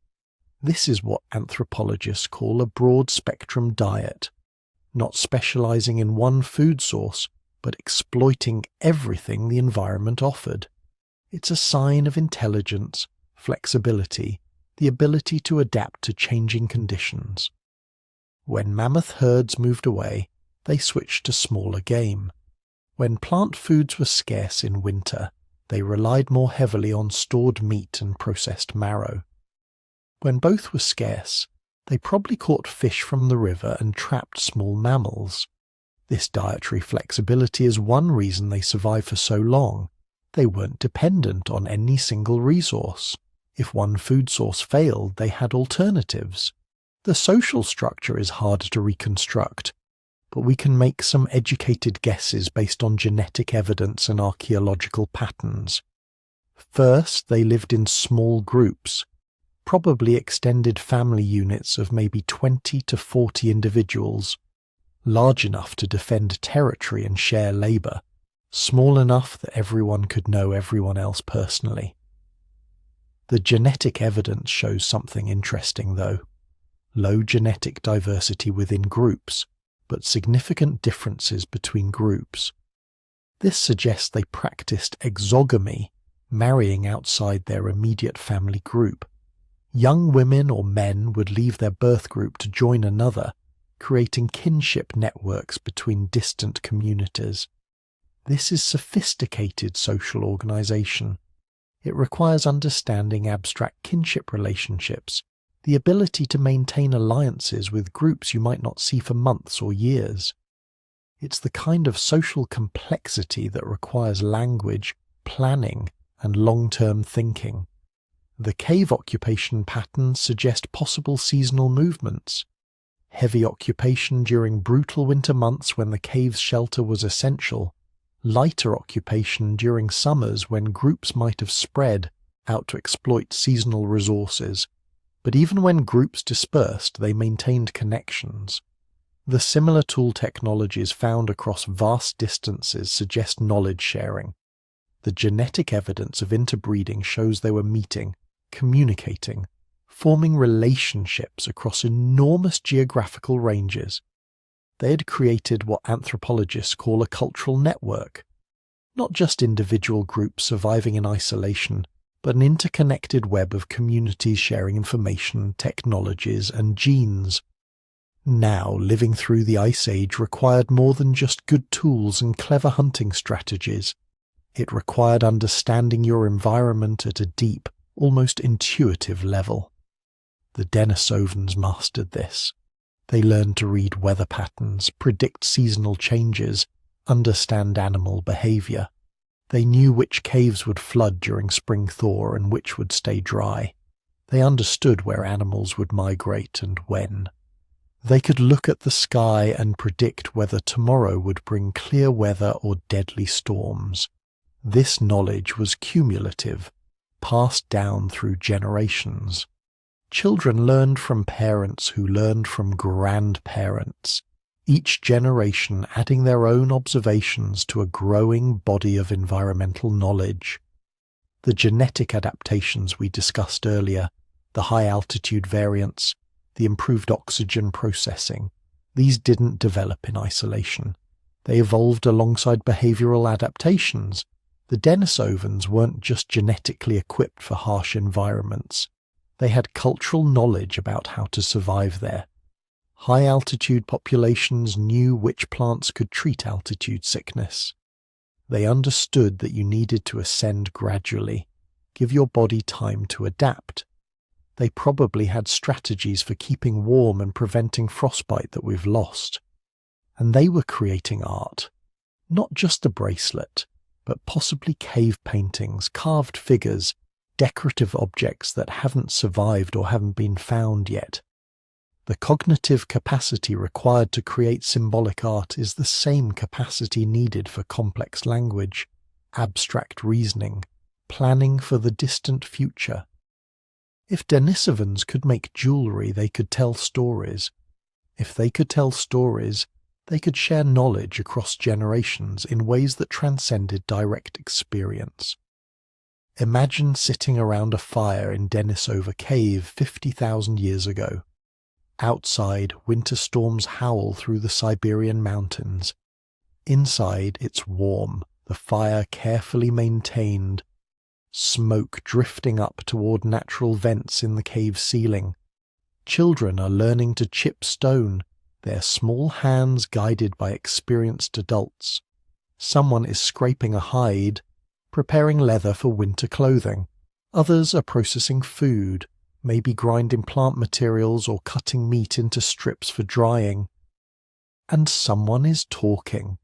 This is what anthropologists call a broad-spectrum diet, not specializing in one food source, but exploiting everything the environment offered. It's a sign of intelligence, flexibility, the ability to adapt to changing conditions. When mammoth herds moved away, they switched to smaller game. When plant foods were scarce in winter, they relied more heavily on stored meat and processed marrow. When both were scarce, they probably caught fish from the river and trapped small mammals. This dietary flexibility is one reason they survived for so long. They weren't dependent on any single resource. If one food source failed, they had alternatives. The social structure is harder to reconstruct, but we can make some educated guesses based on genetic evidence and archaeological patterns. First, they lived in small groups, probably extended family units of maybe 20 to 40 individuals, large enough to defend territory and share labour, small enough that everyone could know everyone else personally. The genetic evidence shows something interesting, though. Low genetic diversity within groups, but significant differences between groups. This suggests they practiced exogamy, marrying outside their immediate family group. Young women or men would leave their birth group to join another, creating kinship networks between distant communities. This is sophisticated social organization. It requires understanding abstract kinship relationships, the ability to maintain alliances with groups you might not see for months or years. It's the kind of social complexity that requires language, planning, and long-term thinking. The cave occupation patterns suggest possible seasonal movements. Heavy occupation during brutal winter months when the cave's shelter was essential, lighter occupation during summers when groups might have spread out to exploit seasonal resources. But even when groups dispersed, they maintained connections. The similar tool technologies found across vast distances suggest knowledge sharing. The genetic evidence of interbreeding shows they were meeting, communicating, forming relationships across enormous geographical ranges. They had created what anthropologists call a cultural network, not just individual groups surviving in isolation, but an interconnected web of communities sharing information, technologies, and genes. Now, living through the Ice Age required more than just good tools and clever hunting strategies. It required understanding your environment at a deep, almost intuitive level. The Denisovans mastered this. They learned to read weather patterns, predict seasonal changes, understand animal behavior. They knew which caves would flood during spring thaw and which would stay dry. They understood where animals would migrate and when. They could look at the sky and predict whether tomorrow would bring clear weather or deadly storms. This knowledge was cumulative, passed down through generations. Children learned from parents who learned from grandparents, each generation adding their own observations to a growing body of environmental knowledge. The genetic adaptations we discussed earlier, the high-altitude variants, the improved oxygen processing, these didn't develop in isolation. They evolved alongside behavioral adaptations. The Denisovans weren't just genetically equipped for harsh environments. They had cultural knowledge about how to survive there. High-altitude populations knew which plants could treat altitude sickness. They understood that you needed to ascend gradually, give your body time to adapt. They probably had strategies for keeping warm and preventing frostbite that we've lost. And they were creating art, not just a bracelet, but possibly cave paintings, carved figures, decorative objects that haven't survived or haven't been found yet. The cognitive capacity required to create symbolic art is the same capacity needed for complex language, abstract reasoning, planning for the distant future. If Denisovans could make jewelry, they could tell stories. If they could tell stories, they could share knowledge across generations in ways that transcended direct experience. Imagine sitting around a fire in Denisova Cave 50,000 years ago. Outside, winter storms howl through the Siberian mountains. Inside, it's warm, the fire carefully maintained, smoke drifting up toward natural vents in the cave ceiling. Children are learning to chip stone, their small hands guided by experienced adults. Someone is scraping a hide, preparing leather for winter clothing. Others are processing food, maybe grinding plant materials or cutting meat into strips for drying. And someone is talking,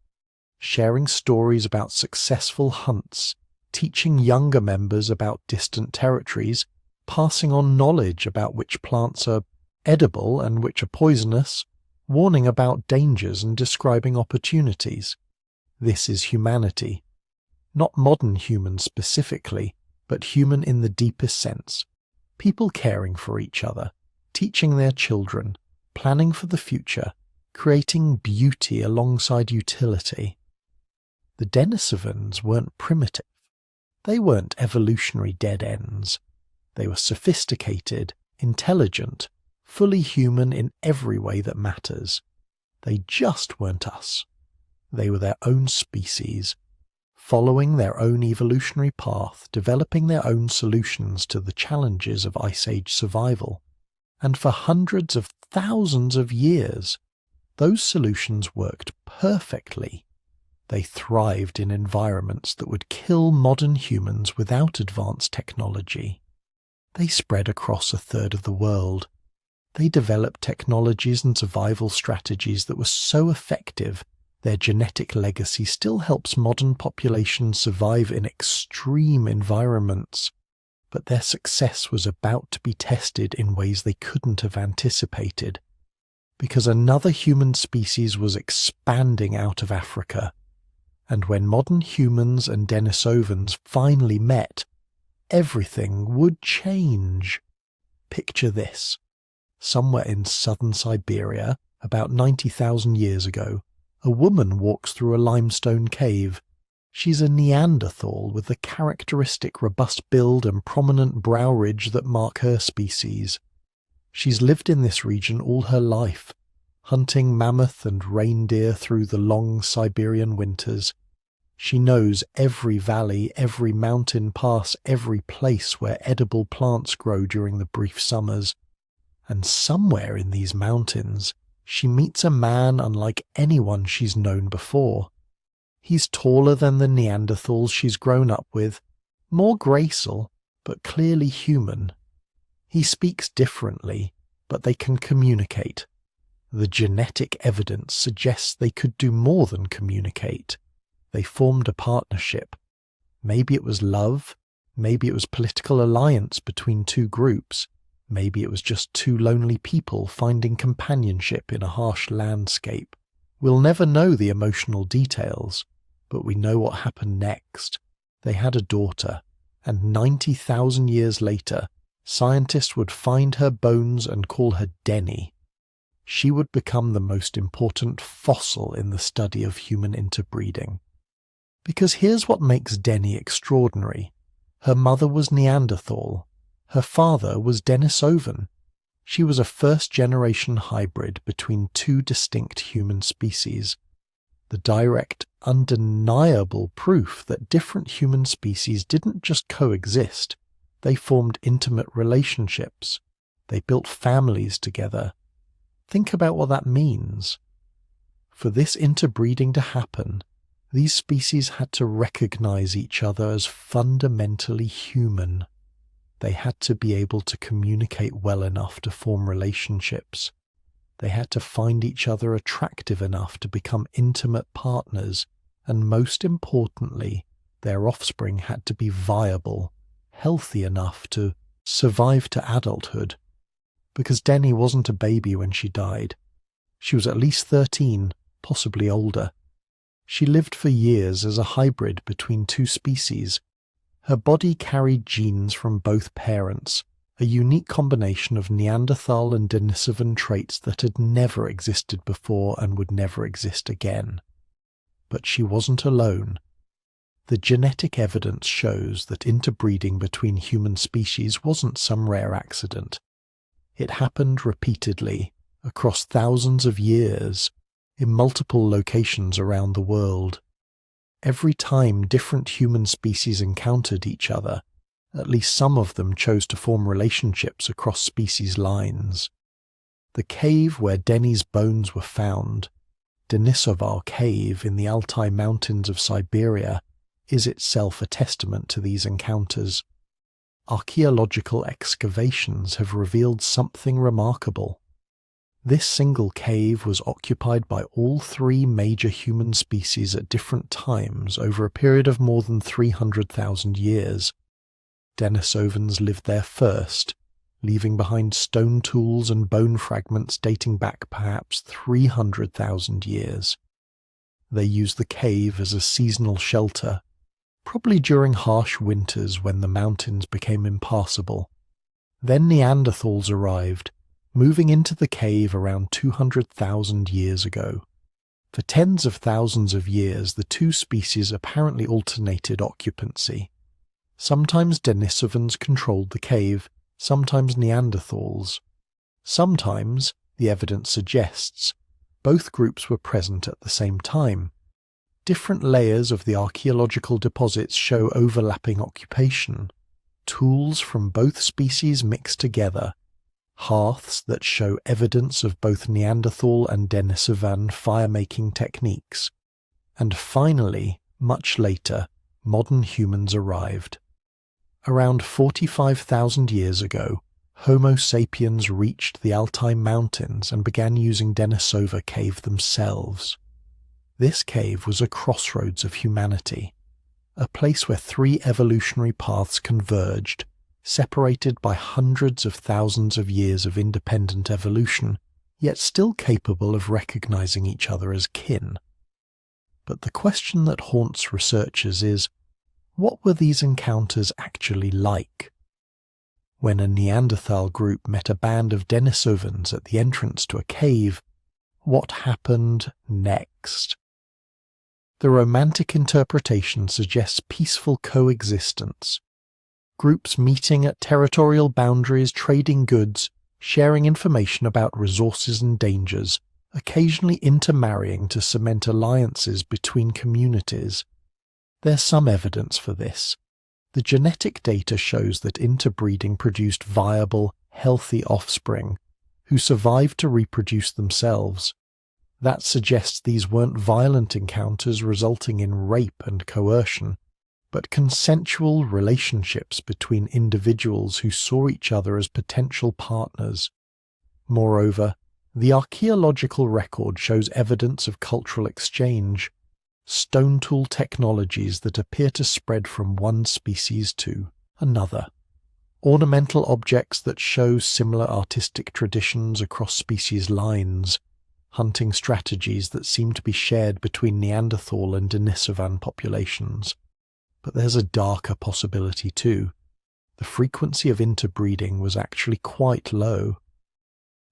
sharing stories about successful hunts, teaching younger members about distant territories, passing on knowledge about which plants are edible and which are poisonous, warning about dangers and describing opportunities. This is humanity. Not modern human specifically, but human in the deepest sense. People caring for each other, teaching their children, planning for the future, creating beauty alongside utility. The Denisovans weren't primitive. They weren't evolutionary dead ends. They were sophisticated, intelligent, fully human in every way that matters. They just weren't us. They were their own species, following their own evolutionary path, developing their own solutions to the challenges of Ice Age survival. And for hundreds of thousands of years, those solutions worked perfectly. They thrived in environments that would kill modern humans without advanced technology. They spread across a third of the world. They developed technologies and survival strategies that were so effective their genetic legacy still helps modern populations survive in extreme environments. But their success was about to be tested in ways they couldn't have anticipated, because another human species was expanding out of Africa. And when modern humans and Denisovans finally met, everything would change. Picture this. Somewhere in southern Siberia, About 90,000 years ago, a woman walks through a limestone cave. She's a Neanderthal with the characteristic robust build and prominent brow ridge that mark her species. She's lived in this region all her life, hunting mammoth and reindeer through the long Siberian winters. She knows every valley, every mountain pass, every place where edible plants grow during the brief summers. And somewhere in these mountains, she meets a man unlike anyone she's known before. He's taller than the Neanderthals she's grown up with, more graceful, but clearly human. He speaks differently, but they can communicate. The genetic evidence suggests they could do more than communicate. They formed a partnership. Maybe it was love, maybe it was political alliance between two groups, maybe it was just two lonely people finding companionship in a harsh landscape. We'll never know the emotional details, but we know what happened next. They had a daughter, and 90,000 years later, scientists would find her bones and call her Deni. She would become the most important fossil in the study of human interbreeding. Because here's what makes Deni extraordinary. Her mother was Neanderthal. Her father was Denisovan. She was a first-generation hybrid between two distinct human species. The direct, undeniable proof that different human species didn't just coexist. They formed intimate relationships. They built families together. Think about what that means. For this interbreeding to happen, these species had to recognize each other as fundamentally human. They had to be able to communicate well enough to form relationships. They had to find each other attractive enough to become intimate partners, and most importantly, their offspring had to be viable, healthy enough to survive to adulthood. Because Deni wasn't a baby when she died. She was at least 13, possibly older. She lived for years as a hybrid between two species. Her body carried genes from both parents, a unique combination of Neanderthal and Denisovan traits that had never existed before and would never exist again. But she wasn't alone. The genetic evidence shows that interbreeding between human species wasn't some rare accident. It happened repeatedly, across thousands of years, in multiple locations around the world. Every time different human species encountered each other, at least some of them chose to form relationships across species lines. The cave where Deni's bones were found, Denisova Cave in the Altai Mountains of Siberia, is itself a testament to these encounters. Archaeological excavations have revealed something remarkable. This single cave was occupied by all three major human species at different times over a period of more than 300,000 years. Denisovans lived there first, leaving behind stone tools and bone fragments dating back perhaps 300,000 years. They used the cave as a seasonal shelter, probably during harsh winters when the mountains became impassable. Then Neanderthals arrived, moving into the cave around 200,000 years ago. For tens of thousands of years, the two species apparently alternated occupancy. Sometimes Denisovans controlled the cave, sometimes Neanderthals. Sometimes, the evidence suggests, both groups were present at the same time. Different layers of the archaeological deposits show overlapping occupation. Tools from both species mixed together, hearths that show evidence of both Neanderthal and Denisovan fire-making techniques. And finally, much later, modern humans arrived. Around 45,000 years ago, Homo sapiens reached the Altai Mountains and began using Denisova Cave themselves. This cave was a crossroads of humanity, a place where three evolutionary paths converged, separated by hundreds of thousands of years of independent evolution, yet still capable of recognizing each other as kin. But the question that haunts researchers is, what were these encounters actually like? When a Neanderthal group met a band of Denisovans at the entrance to a cave, What happened next? The Romantic interpretation suggests peaceful coexistence. Groups meeting at territorial boundaries, trading goods, sharing information about resources and dangers, occasionally intermarrying to cement alliances between communities. There's some evidence for this. The genetic data shows that interbreeding produced viable, healthy offspring who survived to reproduce themselves. That suggests these weren't violent encounters resulting in rape and coercion, but consensual relationships between individuals who saw each other as potential partners. Moreover, the archaeological record shows evidence of cultural exchange, stone tool technologies that appear to spread from one species to another, ornamental objects that show similar artistic traditions across species lines, hunting strategies that seem to be shared between Neanderthal and Denisovan populations. But there's a darker possibility too. The frequency of interbreeding was actually quite low.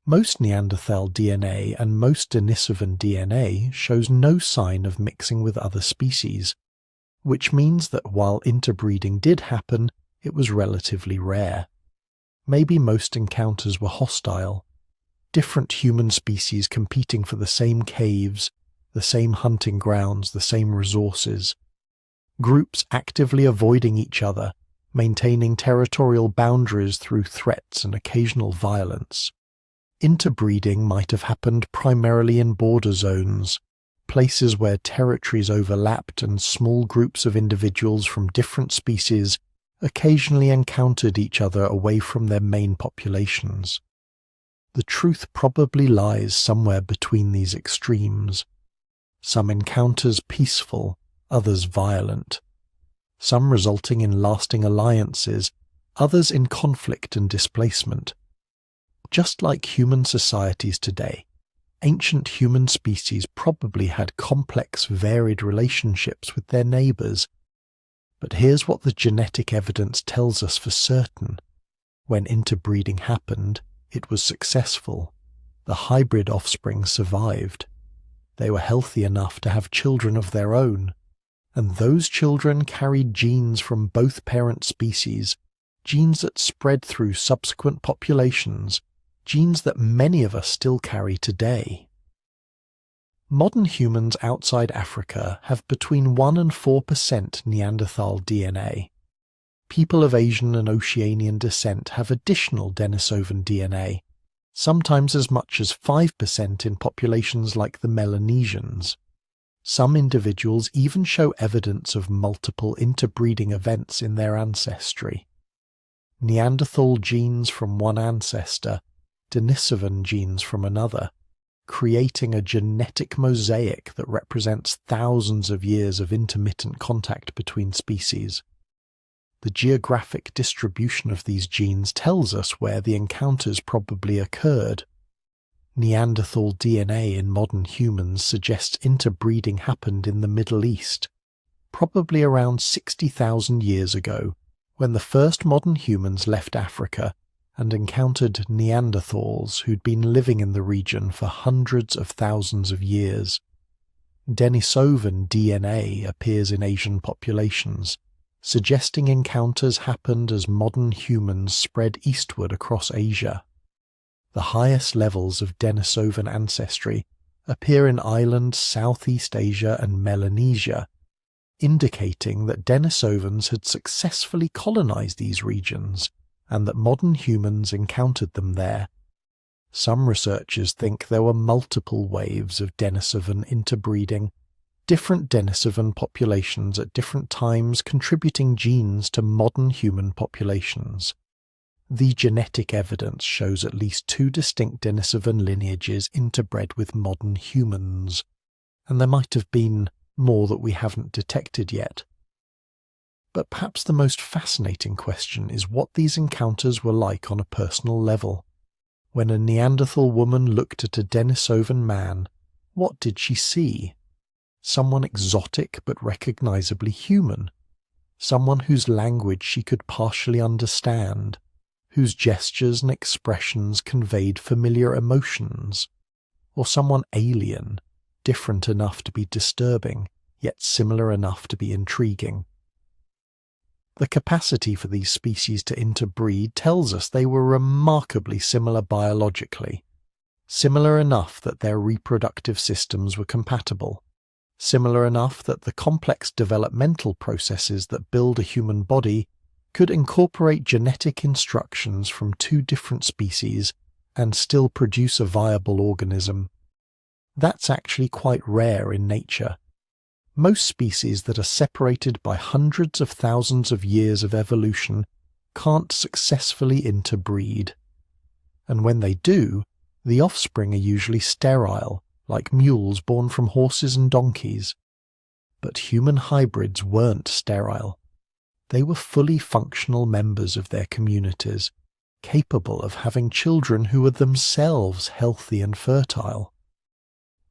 Most Neanderthal DNA and most Denisovan DNA shows no sign of mixing with other species, which means that while interbreeding did happen, it was relatively rare. Maybe most encounters were hostile, different human species competing for the same caves, the same hunting grounds, the same resources. Groups actively avoiding each other, maintaining territorial boundaries through threats and occasional violence. Interbreeding might have happened primarily in border zones, places where territories overlapped and small groups of individuals from different species occasionally encountered each other away from their main populations. The truth probably lies somewhere between these extremes. Some encounters peaceful, others violent. Some resulting in lasting alliances, others in conflict and displacement. Just like human societies today, ancient human species probably had complex, varied relationships with their neighbours. But here's what the genetic evidence tells us for certain. When interbreeding happened, it was successful. The hybrid offspring survived. They were healthy enough to have children of their own, and those children carried genes from both parent species, genes that spread through subsequent populations, genes that many of us still carry today. Modern humans outside Africa have between 1 and 4% Neanderthal DNA. People of Asian and Oceanian descent have additional Denisovan DNA, sometimes as much as 5% in populations like the Melanesians. Some individuals even show evidence of multiple interbreeding events in their ancestry. Neanderthal genes from one ancestor, Denisovan genes from another, creating a genetic mosaic that represents thousands of years of intermittent contact between species. The geographic distribution of these genes tells us where the encounters probably occurred. Neanderthal DNA in modern humans suggests interbreeding happened in the Middle East, probably around 60,000 years ago, when the first modern humans left Africa and encountered Neanderthals who'd been living in the region for hundreds of thousands of years. Denisovan DNA appears in Asian populations, suggesting encounters happened as modern humans spread eastward across Asia. The highest levels of Denisovan ancestry appear in islands Southeast Asia and Melanesia, indicating that Denisovans had successfully colonized these regions and that modern humans encountered them there. Some researchers think there were multiple waves of Denisovan interbreeding, different Denisovan populations at different times contributing genes to modern human populations. The genetic evidence shows at least 2 distinct Denisovan lineages interbred with modern humans, and there might have been more that we haven't detected yet. But perhaps the most fascinating question is what these encounters were like on a personal level. When a Neanderthal woman looked at a Denisovan man, what did she see? Someone exotic but recognizably human. Someone whose language she could partially understand, whose gestures and expressions conveyed familiar emotions. or someone alien, different enough to be disturbing, yet similar enough to be intriguing? The capacity for these species to interbreed tells us they were remarkably similar biologically, similar enough that their reproductive systems were compatible, similar enough that the complex developmental processes that build a human body could incorporate genetic instructions from two different species and still produce a viable organism. That's actually quite rare in nature. Most species that are separated by hundreds of thousands of years of evolution can't successfully interbreed. And when they do, the offspring are usually sterile, like mules born from horses and donkeys. But human hybrids weren't sterile. They were fully functional members of their communities, capable of having children who were themselves healthy and fertile.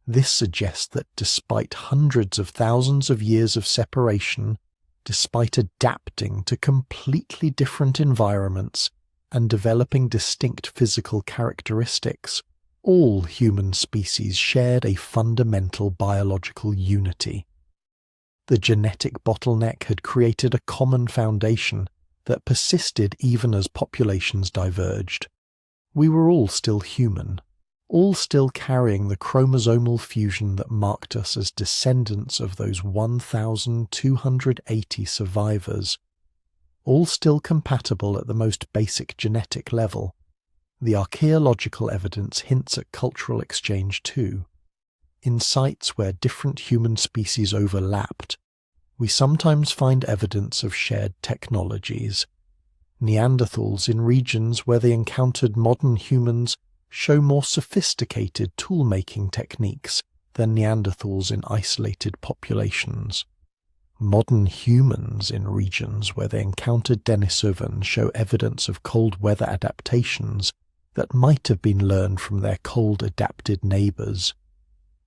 This suggests that despite hundreds of thousands of years of separation, despite adapting to completely different environments and developing distinct physical characteristics, all human species shared a fundamental biological unity. The genetic bottleneck had created a common foundation that persisted even as populations diverged. We were all still human, all still carrying the chromosomal fusion that marked us as descendants of those 1,280 survivors, all still compatible at the most basic genetic level. The archaeological evidence hints at cultural exchange too. In sites where different human species overlapped, we sometimes find evidence of shared technologies. Neanderthals in regions where they encountered modern humans show more sophisticated tool-making techniques than Neanderthals in isolated populations. Modern humans in regions where they encountered Denisovans show evidence of cold weather adaptations that might have been learned from their cold-adapted neighbours.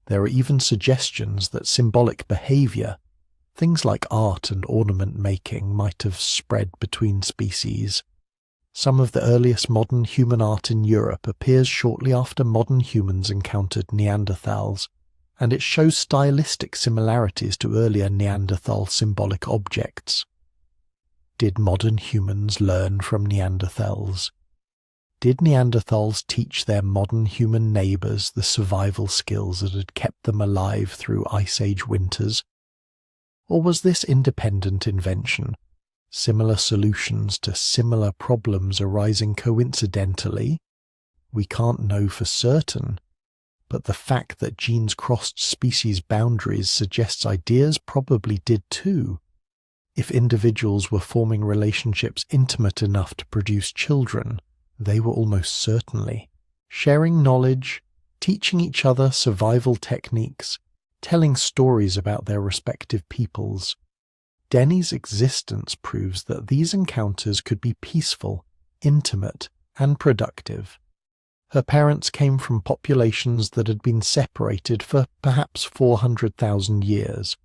There are even suggestions that symbolic behaviour, things like art and ornament making, might have spread between species. Some of the earliest modern human art in Europe appears shortly after modern humans encountered Neanderthals, and it shows stylistic similarities to earlier Neanderthal symbolic objects. Did modern humans learn from Neanderthals? Did Neanderthals teach their modern human neighbours the survival skills that had kept them alive through Ice Age winters? Or was this independent invention, similar solutions to similar problems arising coincidentally? We can't know for certain, but the fact that genes crossed species boundaries suggests ideas probably did too. If individuals were forming relationships intimate enough to produce children, they were almost certainly sharing knowledge, teaching each other survival techniques, telling stories about their respective peoples. Deni's existence proves that these encounters could be peaceful, intimate, and productive. Her parents came from populations that had been separated for perhaps 400,000 years.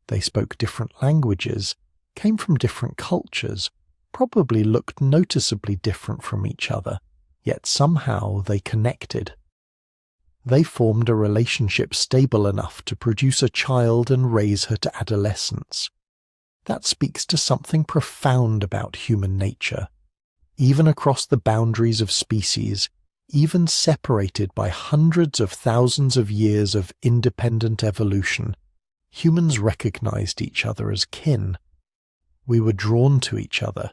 They spoke different languages, came from different cultures, probably looked noticeably different from each other, yet somehow they connected. They formed a relationship stable enough to produce a child and raise her to adolescence. That speaks to something profound about human nature. Even across the boundaries of species, even separated by hundreds of thousands of years of independent evolution, humans recognized each other as kin. We were drawn to each other,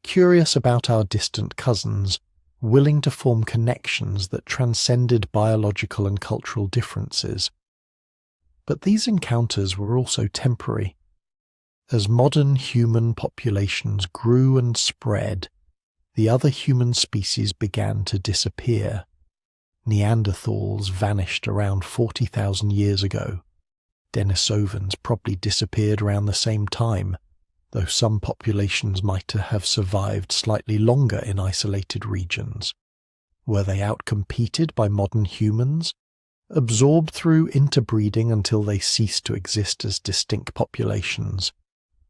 curious about our distant cousins, willing to form connections that transcended biological and cultural differences. But these encounters were also temporary. As modern human populations grew and spread, the other human species began to disappear. Neanderthals vanished around 40,000 years ago. Denisovans probably disappeared around the same time, though some populations might have survived slightly longer in isolated regions. Were they outcompeted by modern humans, absorbed through interbreeding until they ceased to exist as distinct populations?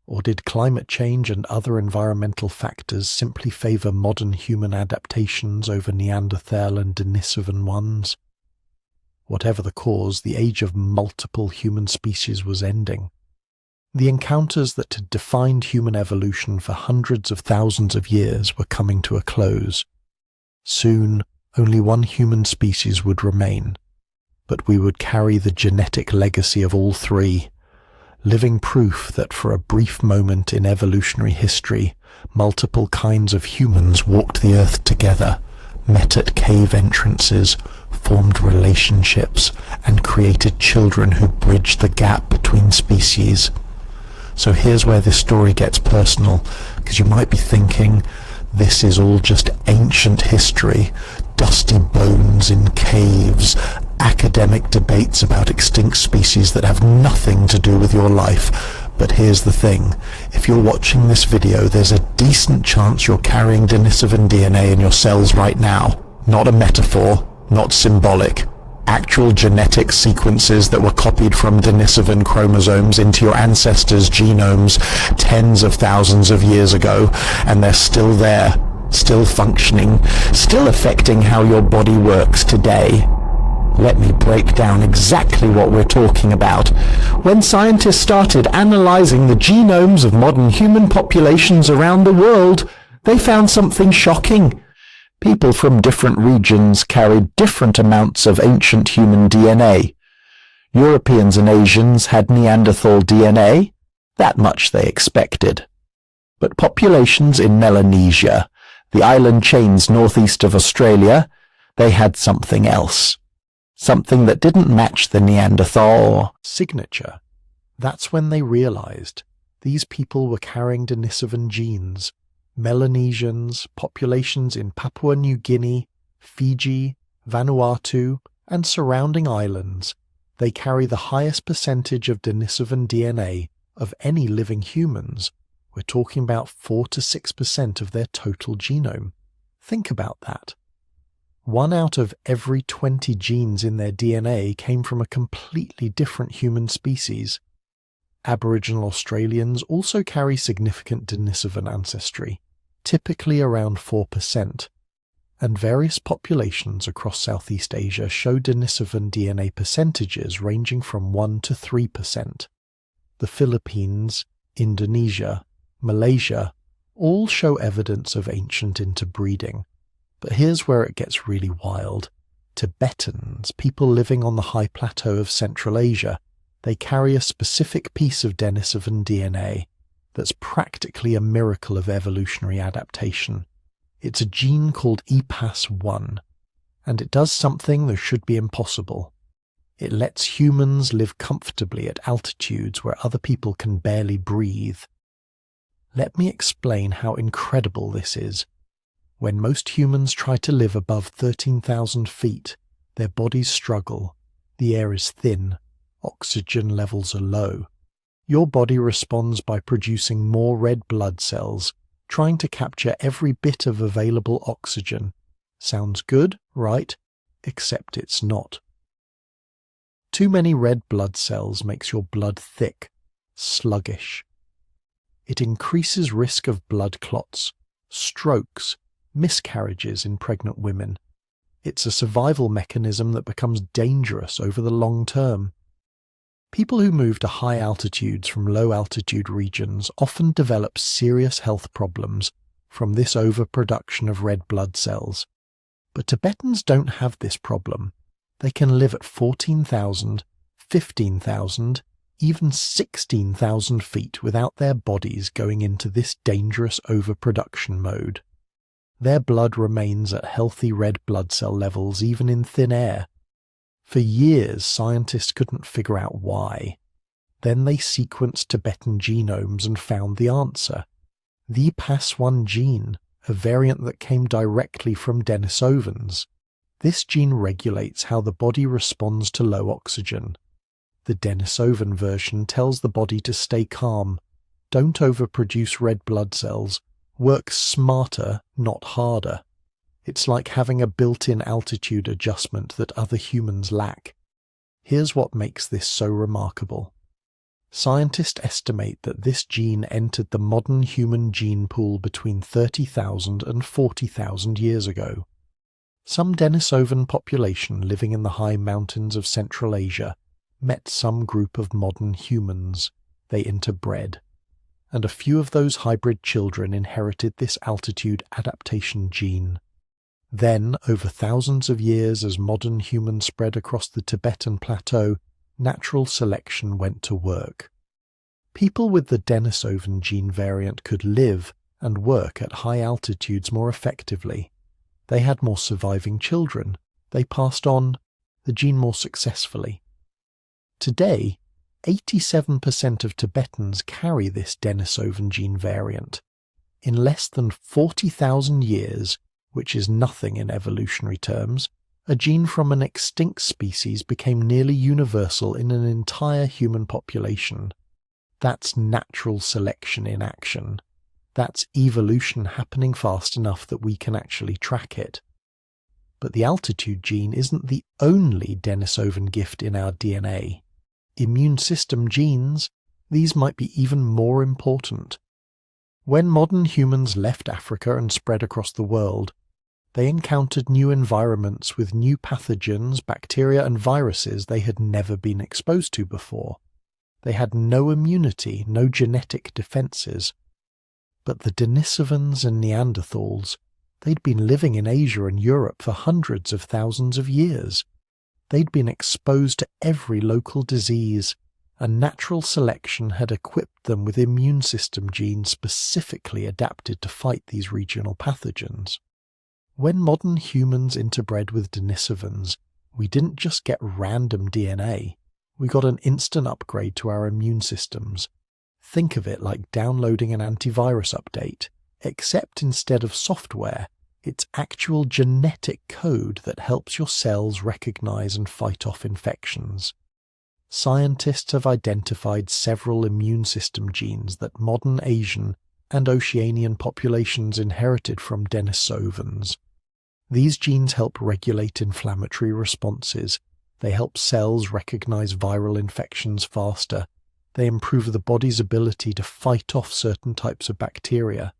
Or did climate change and other environmental factors simply favour modern human adaptations over Neanderthal and Denisovan ones? Whatever the cause, the age of multiple human species was ending. The encounters that had defined human evolution for hundreds of thousands of years were coming to a close. Soon, only one human species would remain, but we would carry the genetic legacy of all three, living proof that for a brief moment in evolutionary history, multiple kinds of humans walked the earth together, met at cave entrances, formed relationships, and created children who bridged the gap between species. So here's where this story gets personal, because you might be thinking, this is all just ancient history, dusty bones in caves, academic debates about extinct species that have nothing to do with your life. But here's the thing, if you're watching this video, there's a decent chance you're carrying Denisovan DNA in your cells right now. Not a metaphor, not symbolic. Actual genetic sequences that were copied from Denisovan chromosomes into your ancestors' genomes tens of thousands of years ago, and they're still there, still functioning, still affecting how your body works today. Let me break down exactly what we're talking about. When scientists started analyzing the genomes of modern human populations around the world, they found something shocking. People from different regions carried different amounts of ancient human DNA. Europeans and Asians had Neanderthal DNA. That much they expected. But populations in Melanesia, the island chains northeast of Australia, they had something else. Something that didn't match the Neanderthal signature. That's when they realized these people were carrying Denisovan genes. Melanesians, populations in Papua New Guinea, Fiji, Vanuatu, and surrounding islands, they carry the highest percentage of Denisovan DNA of any living humans. We're talking about 4 to 6% of their total genome. Think about that. 1 out of every 20 genes in their DNA came from a completely different human species. Aboriginal Australians also carry significant Denisovan ancestry, typically around 4%, and various populations across Southeast Asia show Denisovan DNA percentages ranging from 1 to 3%. The Philippines, Indonesia, Malaysia all show evidence of ancient interbreeding. But here's where it gets really wild. Tibetans, people living on the high plateau of Central Asia, they carry a specific piece of Denisovan DNA that's practically a miracle of evolutionary adaptation. It's a gene called EPAS1, and it does something that should be impossible. It lets humans live comfortably at altitudes where other people can barely breathe. Let me explain how incredible this is. When most humans try to live above 13,000 feet, their bodies struggle, the air is thin, oxygen levels are low. Your body responds by producing more red blood cells, trying to capture every bit of available oxygen. Sounds good, right? Except it's not. Too many red blood cells makes your blood thick, sluggish. It increases risk of blood clots, strokes, miscarriages in pregnant women. It's a survival mechanism that becomes dangerous over the long term. People who move to high altitudes from low altitude regions often develop serious health problems from this overproduction of red blood cells. But Tibetans don't have this problem. They can live at 14,000, 15,000, even 16,000 feet without their bodies going into this dangerous overproduction mode. Their blood remains at healthy red blood cell levels even in thin air. For years, scientists couldn't figure out why. Then they sequenced Tibetan genomes and found the answer. The EPAS1 gene, a variant that came directly from Denisovans. This gene regulates how the body responds to low oxygen. The Denisovan version tells the body to stay calm, don't overproduce red blood cells, work smarter, not harder. It's like having a built-in altitude adjustment that other humans lack. Here's what makes this so remarkable. Scientists estimate that this gene entered the modern human gene pool between 30,000 and 40,000 years ago. Some Denisovan population living in the high mountains of Central Asia met some group of modern humans. They interbred, and a few of those hybrid children inherited this altitude adaptation gene. Then, over thousands of years as modern humans spread across the Tibetan plateau, natural selection went to work. People with the Denisovan gene variant could live and work at high altitudes more effectively. They had more surviving children. They passed on the gene more successfully. Today, 87% of Tibetans carry this Denisovan gene variant. In less than 40,000 years, which is nothing in evolutionary terms, a gene from an extinct species became nearly universal in an entire human population. That's natural selection in action. That's evolution happening fast enough that we can actually track it. But the altitude gene isn't the only Denisovan gift in our DNA. Immune system genes, these might be even more important. When modern humans left Africa and spread across the world, they encountered new environments with new pathogens, bacteria and viruses they had never been exposed to before. They had no immunity, no genetic defenses. But the Denisovans and Neanderthals, they'd been living in Asia and Europe for hundreds of thousands of years. They'd been exposed to every local disease, and natural selection had equipped them with immune system genes specifically adapted to fight these regional pathogens. When modern humans interbred with Denisovans, we didn't just get random DNA, we got an instant upgrade to our immune systems. Think of it like downloading an antivirus update, except instead of software, it's actual genetic code that helps your cells recognize and fight off infections. Scientists have identified several immune system genes that modern Asian and Oceanian populations inherited from Denisovans. These genes help regulate inflammatory responses. They help cells recognize viral infections faster. They improve the body's ability to fight off certain types of bacteria.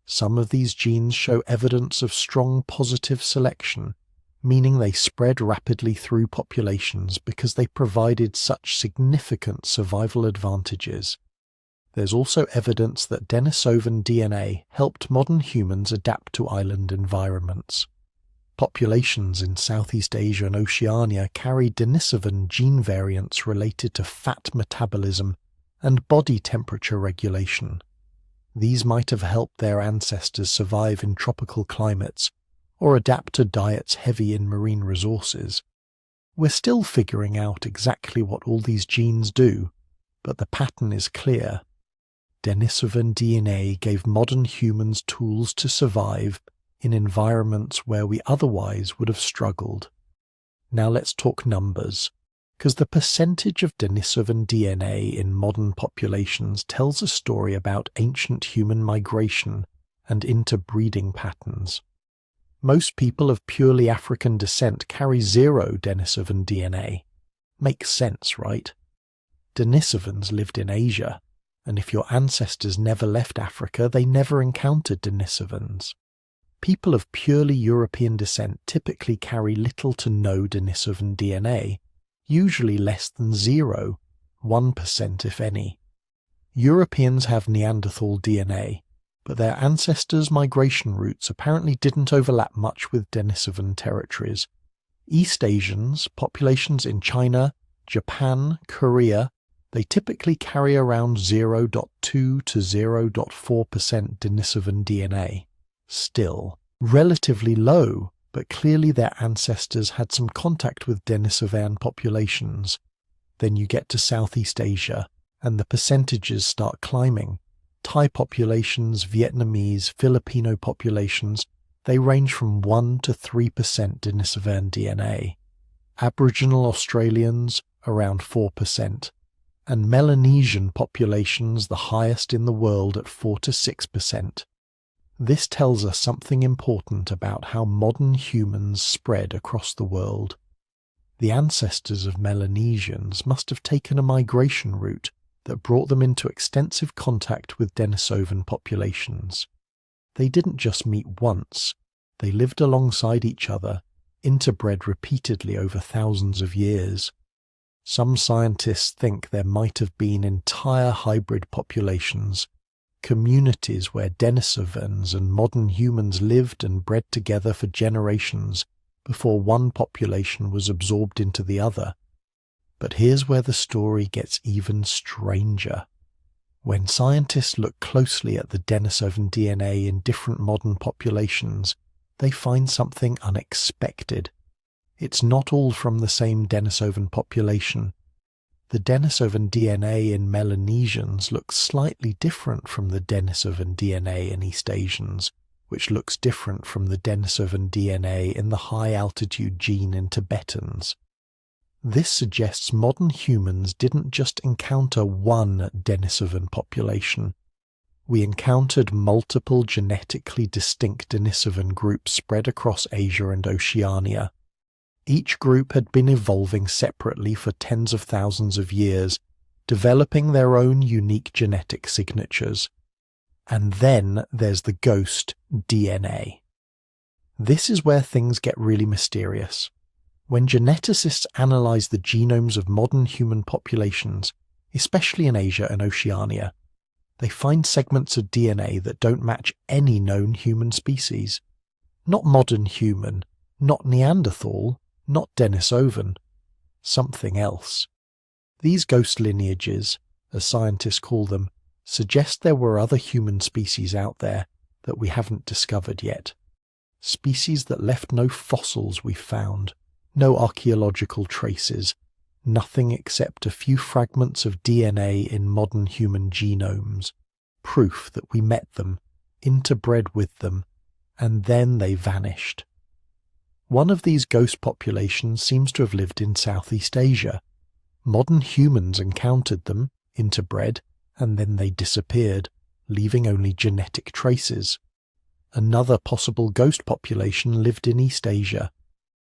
Some of these genes show evidence of strong positive selection, meaning they spread rapidly through populations because they provided such significant survival advantages. There's also evidence that Denisovan DNA helped modern humans adapt to island environments. Populations in Southeast Asia and Oceania carry Denisovan gene variants related to fat metabolism and body temperature regulation. These might have helped their ancestors survive in tropical climates or adapt to diets heavy in marine resources. We're still figuring out exactly what all these genes do, but the pattern is clear. Denisovan DNA gave modern humans tools to survive in environments where we otherwise would have struggled. Now let's talk numbers, because the percentage of Denisovan DNA in modern populations tells a story about ancient human migration and interbreeding patterns. Most people of purely African descent carry 0 Denisovan DNA. Makes sense, right? Denisovans lived in Asia, and if your ancestors never left Africa, they never encountered Denisovans. People of purely European descent typically carry little to no Denisovan DNA, usually less than 0, 1% if any. Europeans have Neanderthal DNA, but their ancestors' migration routes apparently didn't overlap much with Denisovan territories. East Asians, populations in China, Japan, Korea, they typically carry around 0.2 to 0.4% Denisovan DNA. Still, relatively low, but clearly their ancestors had some contact with Denisovan populations. Then you get to Southeast Asia, and the percentages start climbing. Thai populations, Vietnamese, Filipino populations, they range from 1 to 3% Denisovan DNA. Aboriginal Australians, around 4%. And Melanesian populations, the highest in the world at 4 to 6%. This tells us something important about how modern humans spread across the world. The ancestors of Melanesians must have taken a migration route that brought them into extensive contact with Denisovan populations. They didn't just meet once, They lived alongside each other, interbred repeatedly over thousands of years. Some scientists think there might have been entire hybrid populations, communities where Denisovans and modern humans lived and bred together for generations before one population was absorbed into the other. But here's where the story gets even stranger. When scientists look closely at the Denisovan DNA in different modern populations, they find something unexpected. It's not all from the same Denisovan population. The Denisovan DNA in Melanesians looks slightly different from the Denisovan DNA in East Asians, which looks different from the Denisovan DNA in the high-altitude gene in Tibetans. This suggests modern humans didn't just encounter one Denisovan population. We encountered multiple genetically distinct Denisovan groups spread across Asia and Oceania. Each group had been evolving separately for tens of thousands of years, developing their own unique genetic signatures. And then there's the ghost DNA. This is where things get really mysterious. When geneticists analyze the genomes of modern human populations, especially in Asia and Oceania, they find segments of DNA that don't match any known human species. Not modern human, not Neanderthal, not Denisovan, something else. These ghost lineages, as scientists call them, suggest there were other human species out there that we haven't discovered yet. Species that left no fossils we've found, no archaeological traces, nothing except a few fragments of DNA in modern human genomes, proof that we met them, interbred with them, and then they vanished. One of these ghost populations seems to have lived in Southeast Asia. Modern humans encountered them, interbred, and then they disappeared, leaving only genetic traces. Another possible ghost population lived in East Asia.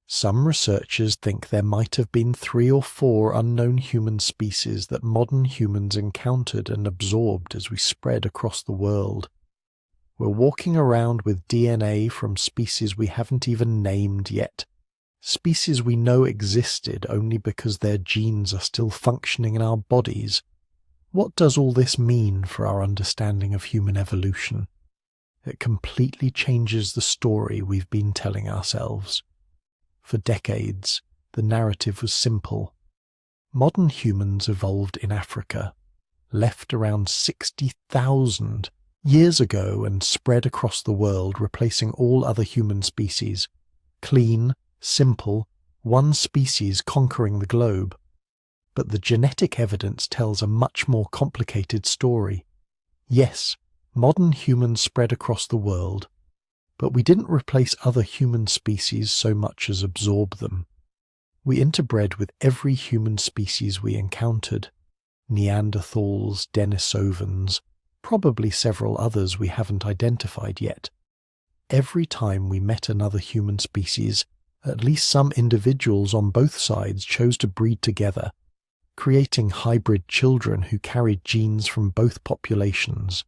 Some researchers think there might have been 3 or 4 unknown human species that modern humans encountered and absorbed as we spread across the world. We're walking around with DNA from species we haven't even named yet, species we know existed only because their genes are still functioning in our bodies. What does all this mean for our understanding of human evolution? It completely changes the story we've been telling ourselves. For decades, the narrative was simple. Modern humans evolved in Africa, left around 60,000 years ago and spread across the world, replacing all other human species. Clean, simple, one species conquering the globe. But the genetic evidence tells a much more complicated story. Yes, modern humans spread across the world, but we didn't replace other human species so much as absorb them. We interbred with every human species we encountered. Neanderthals, Denisovans, probably several others we haven't identified yet. Every time we met another human species, at least some individuals on both sides chose to breed together, creating hybrid children who carried genes from both populations.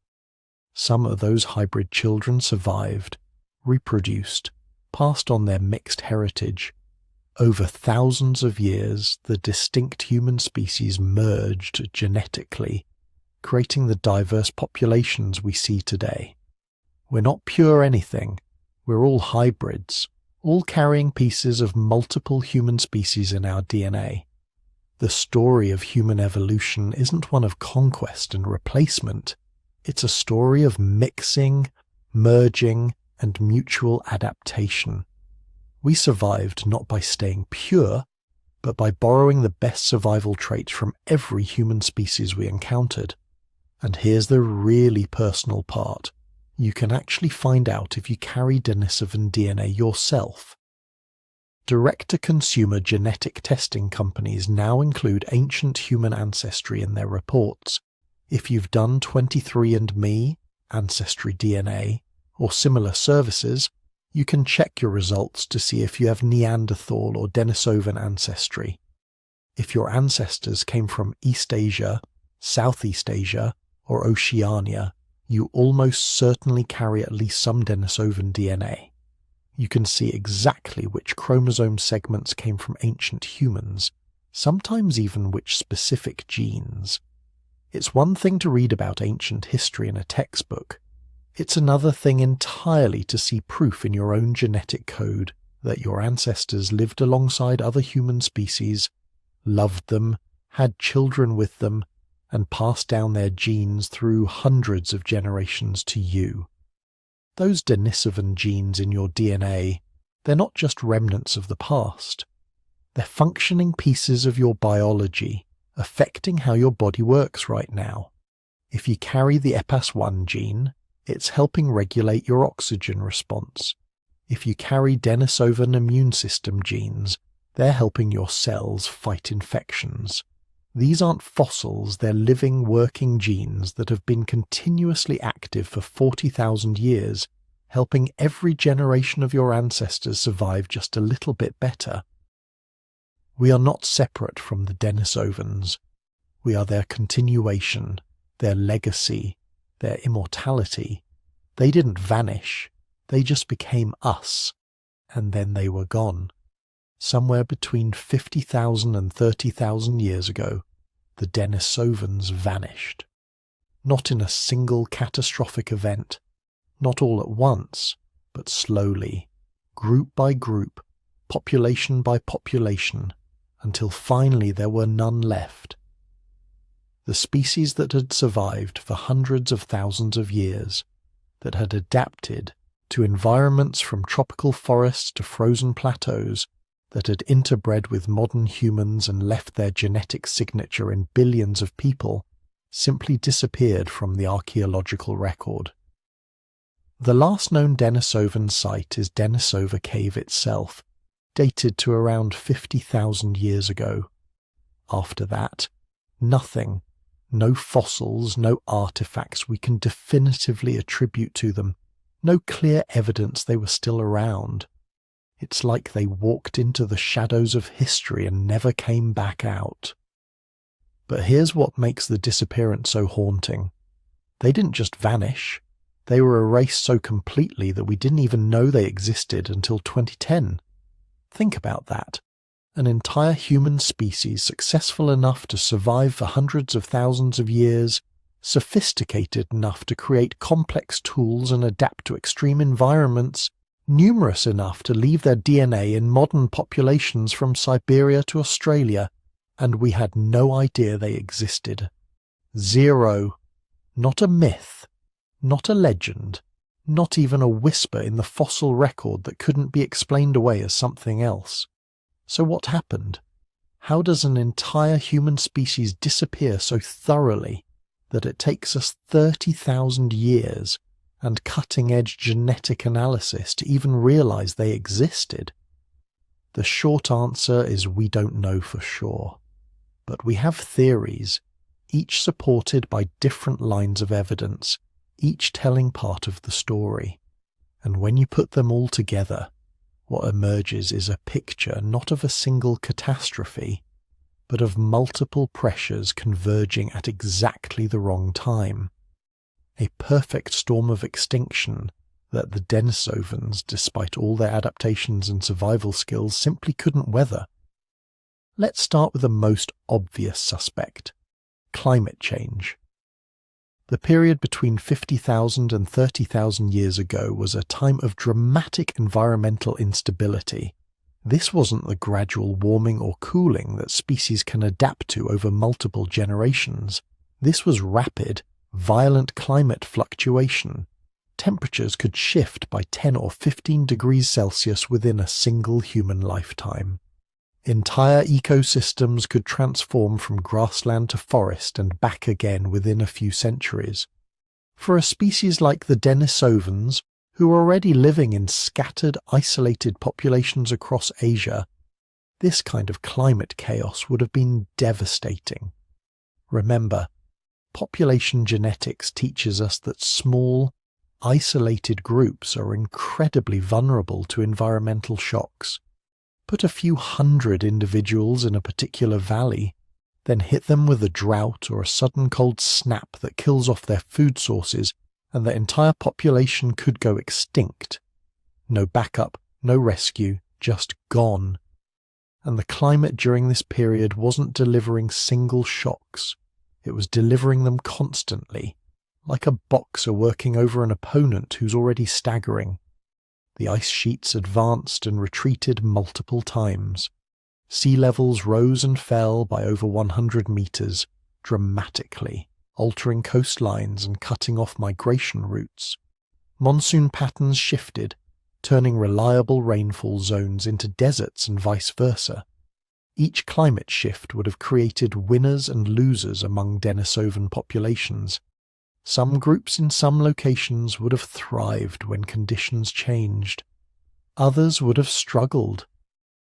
Some of those hybrid children survived, reproduced, passed on their mixed heritage. Over thousands of years, the distinct human species merged genetically, creating the diverse populations we see today. We're not pure anything, we're all hybrids, all carrying pieces of multiple human species in our DNA. The story of human evolution isn't one of conquest and replacement, it's a story of mixing, merging, and mutual adaptation. We survived not by staying pure, but by borrowing the best survival traits from every human species we encountered. And here's the really personal part. You can actually find out if you carry Denisovan DNA yourself. Direct-to-consumer genetic testing companies now include ancient human ancestry in their reports. If you've done 23andMe, Ancestry DNA, or similar services, you can check your results to see if you have Neanderthal or Denisovan ancestry. If your ancestors came from East Asia, Southeast Asia, or Oceania, you almost certainly carry at least some Denisovan DNA. You can see exactly which chromosome segments came from ancient humans, sometimes even which specific genes. It's one thing to read about ancient history in a textbook. It's another thing entirely to see proof in your own genetic code that your ancestors lived alongside other human species, loved them, had children with them, and passed down their genes through hundreds of generations to you. Those Denisovan genes in your DNA, they're not just remnants of the past. They're functioning pieces of your biology, affecting how your body works right now. If you carry the EPAS1 gene, it's helping regulate your oxygen response. If you carry Denisovan immune system genes, they're helping your cells fight infections. These aren't fossils, they're living, working genes that have been continuously active for 40,000 years, helping every generation of your ancestors survive just a little bit better. We are not separate from the Denisovans. We are their continuation, their legacy, their immortality. They didn't vanish, they just became us, and then they were gone. Somewhere between 50,000 and 30,000 years ago, the Denisovans vanished. Not in a single catastrophic event, not all at once, but slowly, group by group, population by population, until finally there were none left. The species that had survived for hundreds of thousands of years, that had adapted to environments from tropical forests to frozen plateaus, that had interbred with modern humans and left their genetic signature in billions of people, simply disappeared from the archaeological record. The last known Denisovan site is Denisova Cave itself, dated to around 50,000 years ago. After that, nothing, no fossils, no artifacts we can definitively attribute to them, no clear evidence they were still around. It's like they walked into the shadows of history and never came back out. But here's what makes the disappearance so haunting. They didn't just vanish. They were erased so completely that we didn't even know they existed until 2010. Think about that. An entire human species successful enough to survive for hundreds of thousands of years, sophisticated enough to create complex tools and adapt to extreme environments, numerous enough to leave their DNA in modern populations from Siberia to Australia, and we had no idea they existed. Zero. Not a myth. Not a legend. Not even a whisper in the fossil record that couldn't be explained away as something else. So what happened? How does an entire human species disappear so thoroughly that it takes us 30,000 years and cutting-edge genetic analysis to even realize they existed? The short answer is we don't know for sure. But we have theories, each supported by different lines of evidence, each telling part of the story. And when you put them all together, what emerges is a picture not of a single catastrophe, but of multiple pressures converging at exactly the wrong time. A perfect storm of extinction that the Denisovans, despite all their adaptations and survival skills, simply couldn't weather. Let's start with the most obvious suspect: climate change. The period between 50,000 and 30,000 years ago was a time of dramatic environmental instability. This wasn't the gradual warming or cooling that species can adapt to over multiple generations. This was rapid, violent climate fluctuation. Temperatures could shift by 10 or 15 degrees Celsius within a single human lifetime. Entire ecosystems could transform from grassland to forest and back again within a few centuries. For a species like the Denisovans, who were already living in scattered, isolated populations across Asia, this kind of climate chaos would have been devastating. Remember, population genetics teaches us that small, isolated groups are incredibly vulnerable to environmental shocks. Put a few hundred individuals in a particular valley, then hit them with a drought or a sudden cold snap that kills off their food sources, and the entire population could go extinct. No backup, No rescue, just gone. And the climate during this period wasn't delivering single shocks. It was delivering them constantly, like a boxer working over an opponent who's already staggering. The ice sheets advanced and retreated multiple times. Sea levels rose and fell by over 100 meters, dramatically, altering coastlines and cutting off migration routes. Monsoon patterns shifted, turning reliable rainfall zones into deserts and vice versa. Each climate shift would have created winners and losers among Denisovan populations. Some groups in some locations would have thrived when conditions changed. Others would have struggled,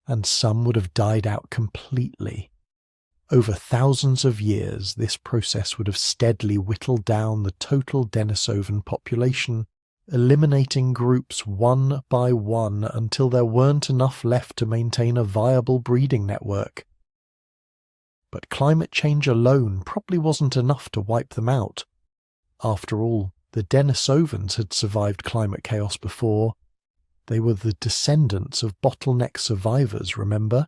and some would have died out completely. Over thousands of years, this process would have steadily whittled down the total Denisovan population, eliminating groups one by one until there weren't enough left to maintain a viable breeding network. But climate change alone probably wasn't enough to wipe them out. After all, the Denisovans had survived climate chaos before. They were the descendants of bottleneck survivors, remember?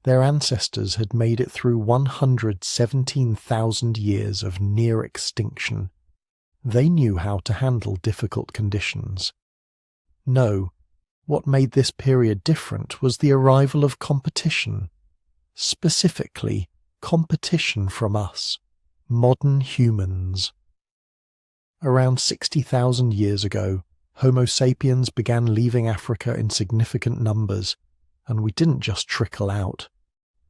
Their ancestors had made it through 117,000 years of near extinction. They knew how to handle difficult conditions. No, what made this period different was the arrival of competition. Specifically, competition from us, modern humans. Around 60,000 years ago, Homo sapiens began leaving Africa in significant numbers, and we didn't just trickle out.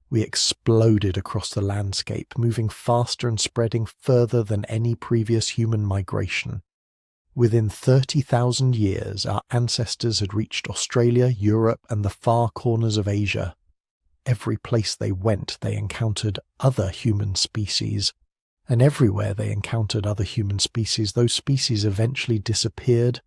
We exploded across the landscape, moving faster and spreading further than any previous human migration. Within 30,000 years, our ancestors had reached Australia, Europe, and the far corners of Asia. Every place they went, they encountered other human species, and everywhere they encountered other human species, those species eventually disappeared.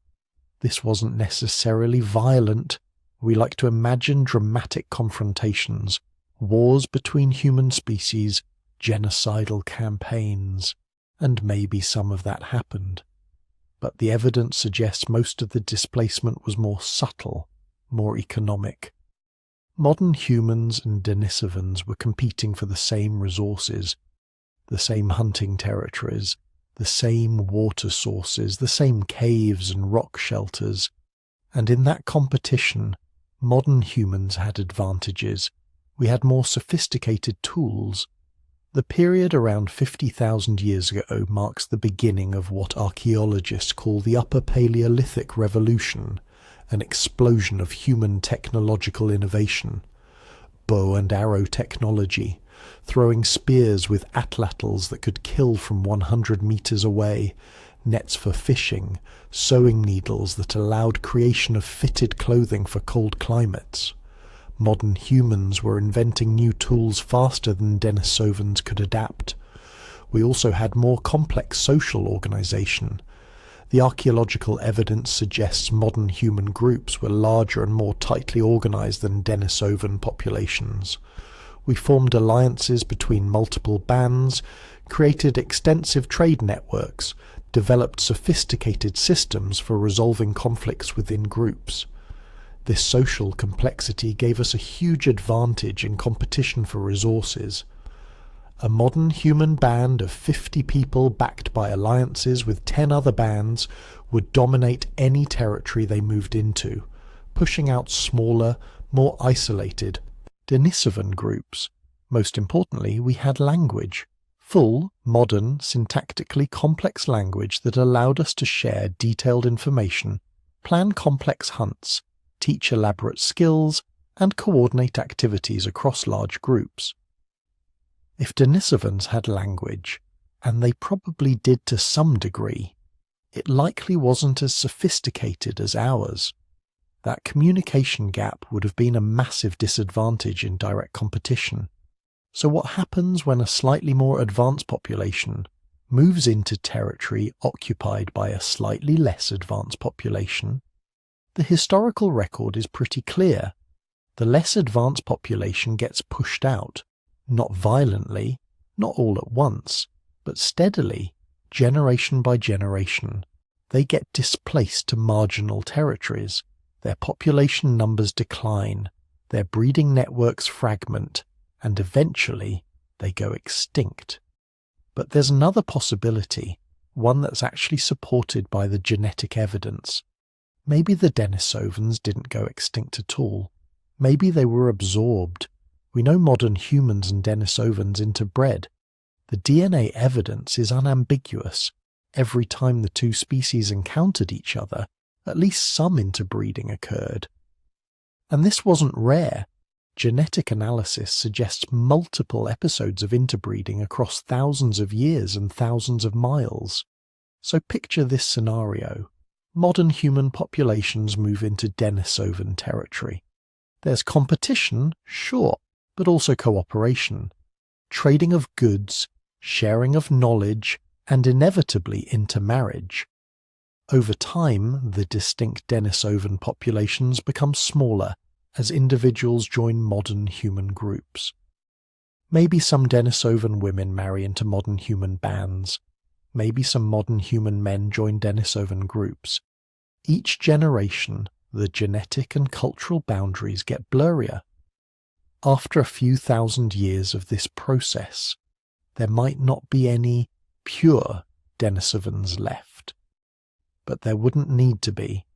This wasn't necessarily violent. We like to imagine dramatic confrontations, wars between human species, genocidal campaigns, and maybe some of that happened. But the evidence suggests most of the displacement was more subtle, more economic. Modern humans and Denisovans were competing for the same resources, the same hunting territories, the same water sources, the same caves and rock shelters, and in that competition, modern humans had advantages. We had more sophisticated tools. The period around 50,000 years ago marks the beginning of what archaeologists call the Upper Paleolithic Revolution, an explosion of human technological innovation. Bow and arrow technology, throwing spears with atlatls that could kill from 100 meters away, nets for fishing, sewing needles that allowed creation of fitted clothing for cold climates. Modern humans were inventing new tools faster than Denisovans could adapt. We also had more complex social organization. The archaeological evidence suggests modern human groups were larger and more tightly organized than Denisovan populations. We formed alliances between multiple bands, created extensive trade networks, developed sophisticated systems for resolving conflicts within groups. This social complexity gave us a huge advantage in competition for resources. A modern human band of 50 people backed by alliances with 10 other bands would dominate any territory they moved into, pushing out smaller, more isolated Denisovan groups. Most importantly, we had language. Full, modern, syntactically complex language that allowed us to share detailed information, plan complex hunts, teach elaborate skills, and coordinate activities across large groups. If Denisovans had language, and they probably did to some degree, it likely wasn't as sophisticated as ours. That communication gap would have been a massive disadvantage in direct competition. So what happens when a slightly more advanced population moves into territory occupied by a slightly less advanced population? The historical record is pretty clear. The less advanced population gets pushed out, not violently, not all at once, but steadily, generation by generation. They get displaced to marginal territories, their population numbers decline, their breeding networks fragment, and eventually they go extinct. But there's another possibility, one that's actually supported by the genetic evidence. Maybe the Denisovans didn't go extinct at all. Maybe they were absorbed. We know modern humans and Denisovans interbred. The DNA evidence is unambiguous. Every time the two species encountered each other, at least some interbreeding occurred. And this wasn't rare. Genetic analysis suggests multiple episodes of interbreeding across thousands of years and thousands of miles. So picture this scenario. Modern human populations move into Denisovan territory. There's competition, sure, but also cooperation, trading of goods, sharing of knowledge, and inevitably intermarriage. Over time, the distinct Denisovan populations become smaller as individuals join modern human groups. Maybe some Denisovan women marry into modern human bands. Maybe some modern human men join Denisovan groups. Each generation, the genetic and cultural boundaries get blurrier. After a few thousand years of this process, there might not be any pure Denisovans left. But there wouldn't need to be.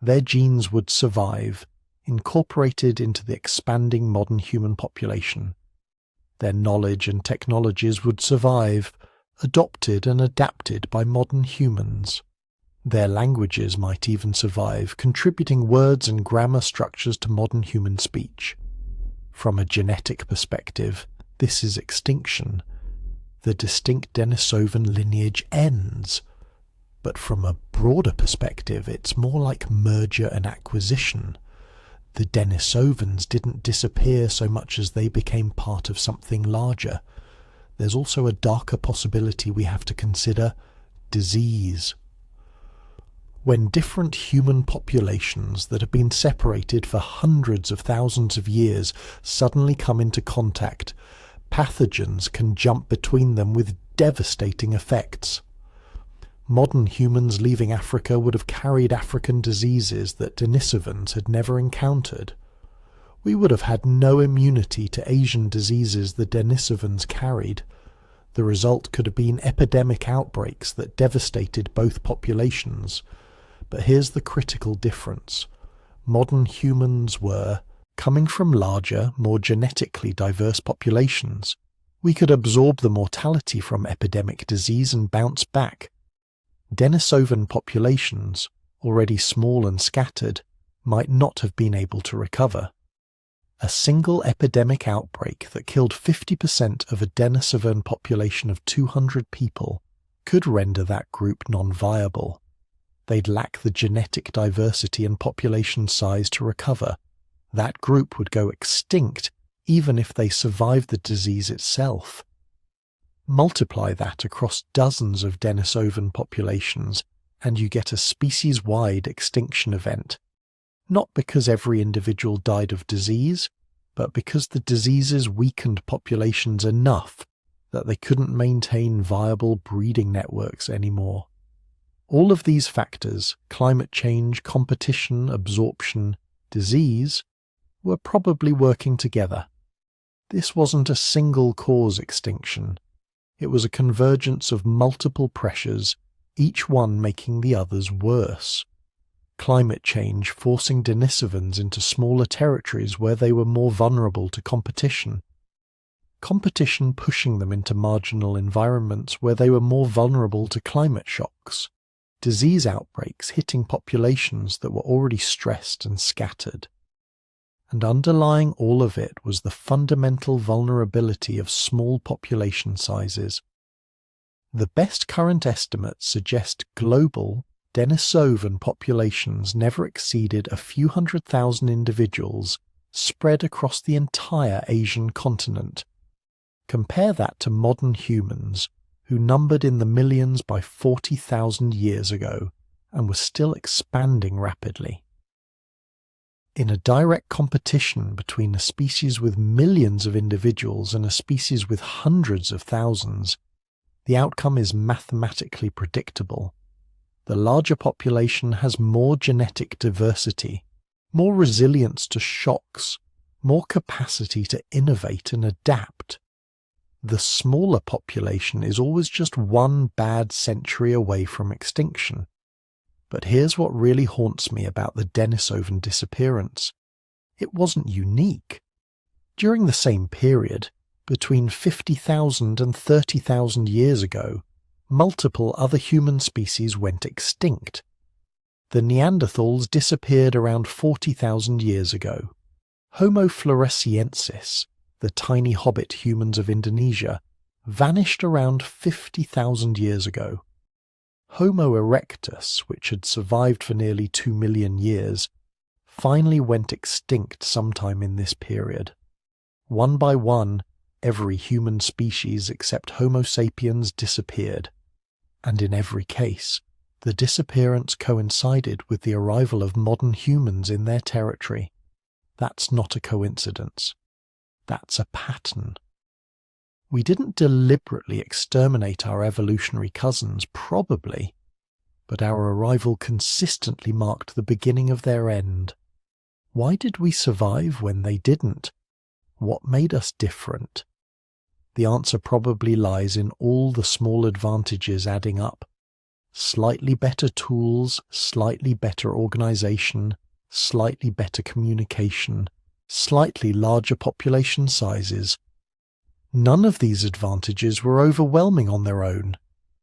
Their genes would survive, incorporated into the expanding modern human population. Their knowledge and technologies would survive, adopted and adapted by modern humans. Their languages might even survive, contributing words and grammar structures to modern human speech. From a genetic perspective, this is extinction. The distinct Denisovan lineage ends. But from a broader perspective, it's more like merger and acquisition. The Denisovans didn't disappear so much as they became part of something larger. There's also a darker possibility we have to consider: disease. When different human populations that have been separated for hundreds of thousands of years suddenly come into contact, pathogens can jump between them with devastating effects. Modern humans leaving Africa would have carried African diseases that Denisovans had never encountered. We would have had no immunity to Asian diseases the Denisovans carried. The result could have been epidemic outbreaks that devastated both populations. But here's the critical difference. Modern humans were coming from larger, more genetically diverse populations. We could absorb the mortality from epidemic disease and bounce back. Denisovan populations, already small and scattered, might not have been able to recover. A single epidemic outbreak that killed 50% of a Denisovan population of 200 people could render that group non-viable. They'd lack the genetic diversity and population size to recover. That group would go extinct even if they survived the disease itself. Multiply that across dozens of Denisovan populations and you get a species-wide extinction event. Not because every individual died of disease, but because the diseases weakened populations enough that they couldn't maintain viable breeding networks anymore. All of these factors, climate change, competition, absorption, disease, were probably working together. This wasn't a single cause extinction. It was a convergence of multiple pressures, each one making the others worse. Climate change forcing Denisovans into smaller territories where they were more vulnerable to competition. Competition pushing them into marginal environments where they were more vulnerable to climate shocks. Disease outbreaks hitting populations that were already stressed and scattered. And underlying all of it was the fundamental vulnerability of small population sizes. The best current estimates suggest global Denisovan populations never exceeded a few 100,000 individuals spread across the entire Asian continent. Compare that to modern humans, who numbered in the millions by 40,000 years ago and were still expanding rapidly. In a direct competition between a species with millions of individuals and a species with hundreds of thousands, the outcome is mathematically predictable. The larger population has more genetic diversity, more resilience to shocks, more capacity to innovate and adapt. The smaller population is always just one bad century away from extinction. But here's what really haunts me about the Denisovan disappearance. It wasn't unique. During the same period, between 50,000 and 30,000 years ago, multiple other human species went extinct. The Neanderthals disappeared around 40,000 years ago. Homo floresiensis, the tiny hobbit humans of Indonesia, vanished around 50,000 years ago. Homo erectus, which had survived for nearly 2 million years, finally went extinct sometime in this period. One by one, every human species except Homo sapiens disappeared, and in every case, the disappearance coincided with the arrival of modern humans in their territory. That's not a coincidence. That's a pattern. We didn't deliberately exterminate our evolutionary cousins, probably, but our arrival consistently marked the beginning of their end. Why did we survive when they didn't? What made us different? The answer probably lies in all the small advantages adding up. Slightly better tools, slightly better organization, slightly better communication, slightly larger population sizes. None of these advantages were overwhelming on their own.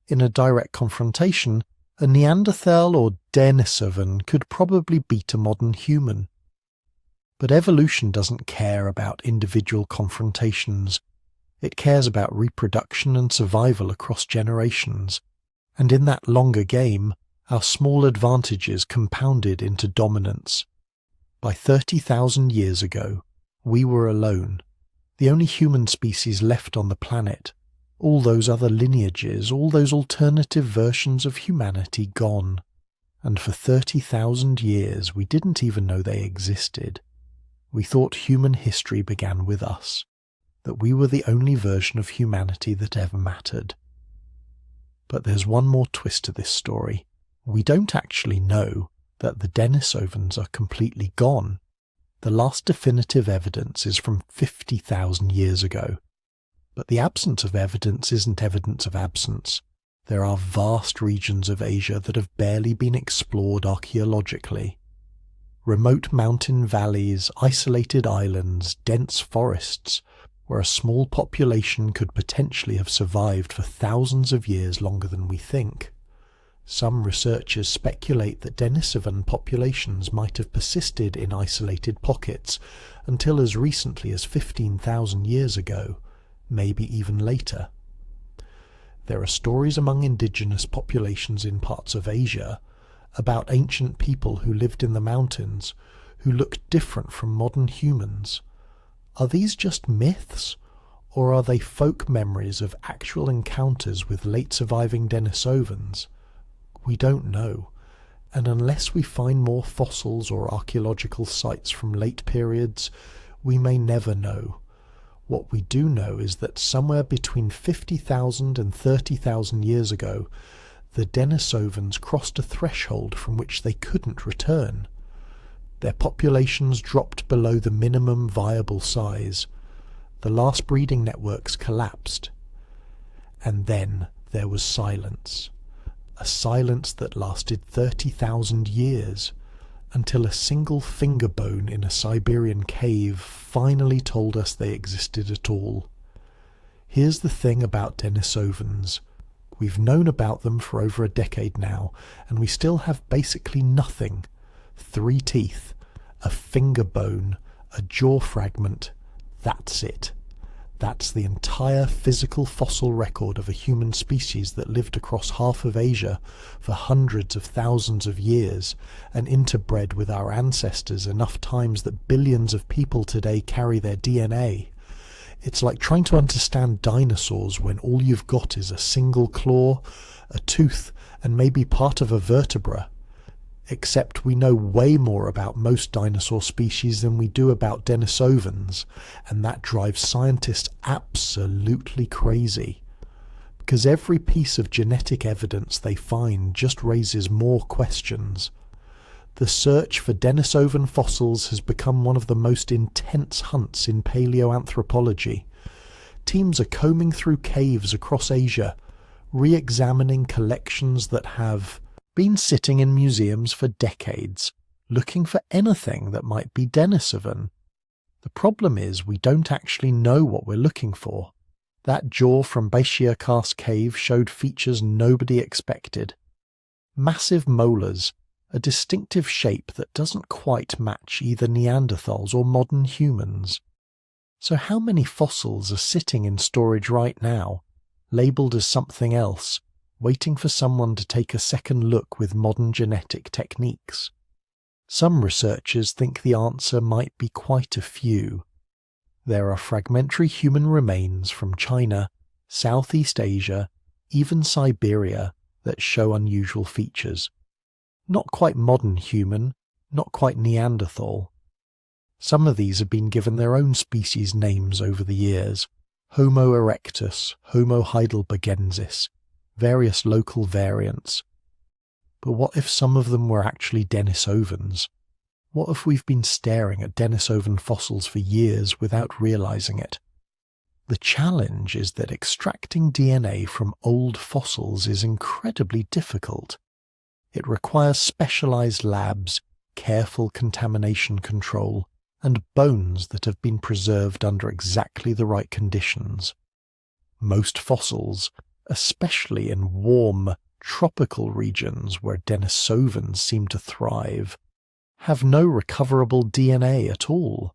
In a direct confrontation, a Neanderthal or Denisovan could probably beat a modern human. But evolution doesn't care about individual confrontations. It cares about reproduction and survival across generations. And in that longer game, our small advantages compounded into dominance. By 30,000 years ago, we were alone. The only human species left on the planet, all those other lineages, all those alternative versions of humanity gone. And for 30,000 years we didn't even know they existed. We thought human history began with us, that we were the only version of humanity that ever mattered. But there's one more twist to this story. We don't actually know that the Denisovans are completely gone. The last definitive evidence is from 50,000 years ago. But the absence of evidence isn't evidence of absence. There are vast regions of Asia that have barely been explored archaeologically. Remote mountain valleys, isolated islands, dense forests, where a small population could potentially have survived for thousands of years longer than we think. Some researchers speculate that Denisovan populations might have persisted in isolated pockets until as recently as 15,000 years ago, maybe even later. There are stories among indigenous populations in parts of Asia about ancient people who lived in the mountains who looked different from modern humans. Are these just myths, or are they folk memories of actual encounters with late surviving Denisovans? We don't know, and unless we find more fossils or archaeological sites from late periods, we may never know. What we do know is that somewhere between 50,000 and 30,000 years ago, the Denisovans crossed a threshold from which they couldn't return. Their populations dropped below the minimum viable size. The last breeding networks collapsed. And then there was silence. A silence that lasted 30,000 years, until a single finger bone in a Siberian cave finally told us they existed at all. Here's the thing about Denisovans. We've known about them for over a decade now, and we still have basically nothing. 3 teeth, a finger bone, a jaw fragment. That's it. That's the entire physical fossil record of a human species that lived across half of Asia for hundreds of thousands of years and interbred with our ancestors enough times that billions of people today carry their DNA. It's like trying to understand dinosaurs when all you've got is a single claw, a tooth, and maybe part of a vertebra. Except we know way more about most dinosaur species than we do about Denisovans, and that drives scientists absolutely crazy. Because every piece of genetic evidence they find just raises more questions. The search for Denisovan fossils has become one of the most intense hunts in paleoanthropology. Teams are combing through caves across Asia, re-examining collections that have been sitting in museums for decades, looking for anything that might be Denisovan. The problem is we don't actually know what we're looking for. That jaw from Denisova Cave showed features nobody expected. Massive molars, a distinctive shape that doesn't quite match either Neanderthals or modern humans. So how many fossils are sitting in storage right now, labelled as something else, waiting for someone to take a second look with modern genetic techniques? Some researchers think the answer might be quite a few. There are fragmentary human remains from China, Southeast Asia, even Siberia that show unusual features. Not quite modern human, not quite Neanderthal. Some of these have been given their own species names over the years: Homo erectus, Homo heidelbergensis, various local variants. But what if some of them were actually Denisovans? What if we've been staring at Denisovan fossils for years without realizing it? The challenge is that extracting DNA from old fossils is incredibly difficult. It requires specialized labs, careful contamination control, and bones that have been preserved under exactly the right conditions. Most fossils, especially in warm, tropical regions where Denisovans seem to thrive, have no recoverable DNA at all.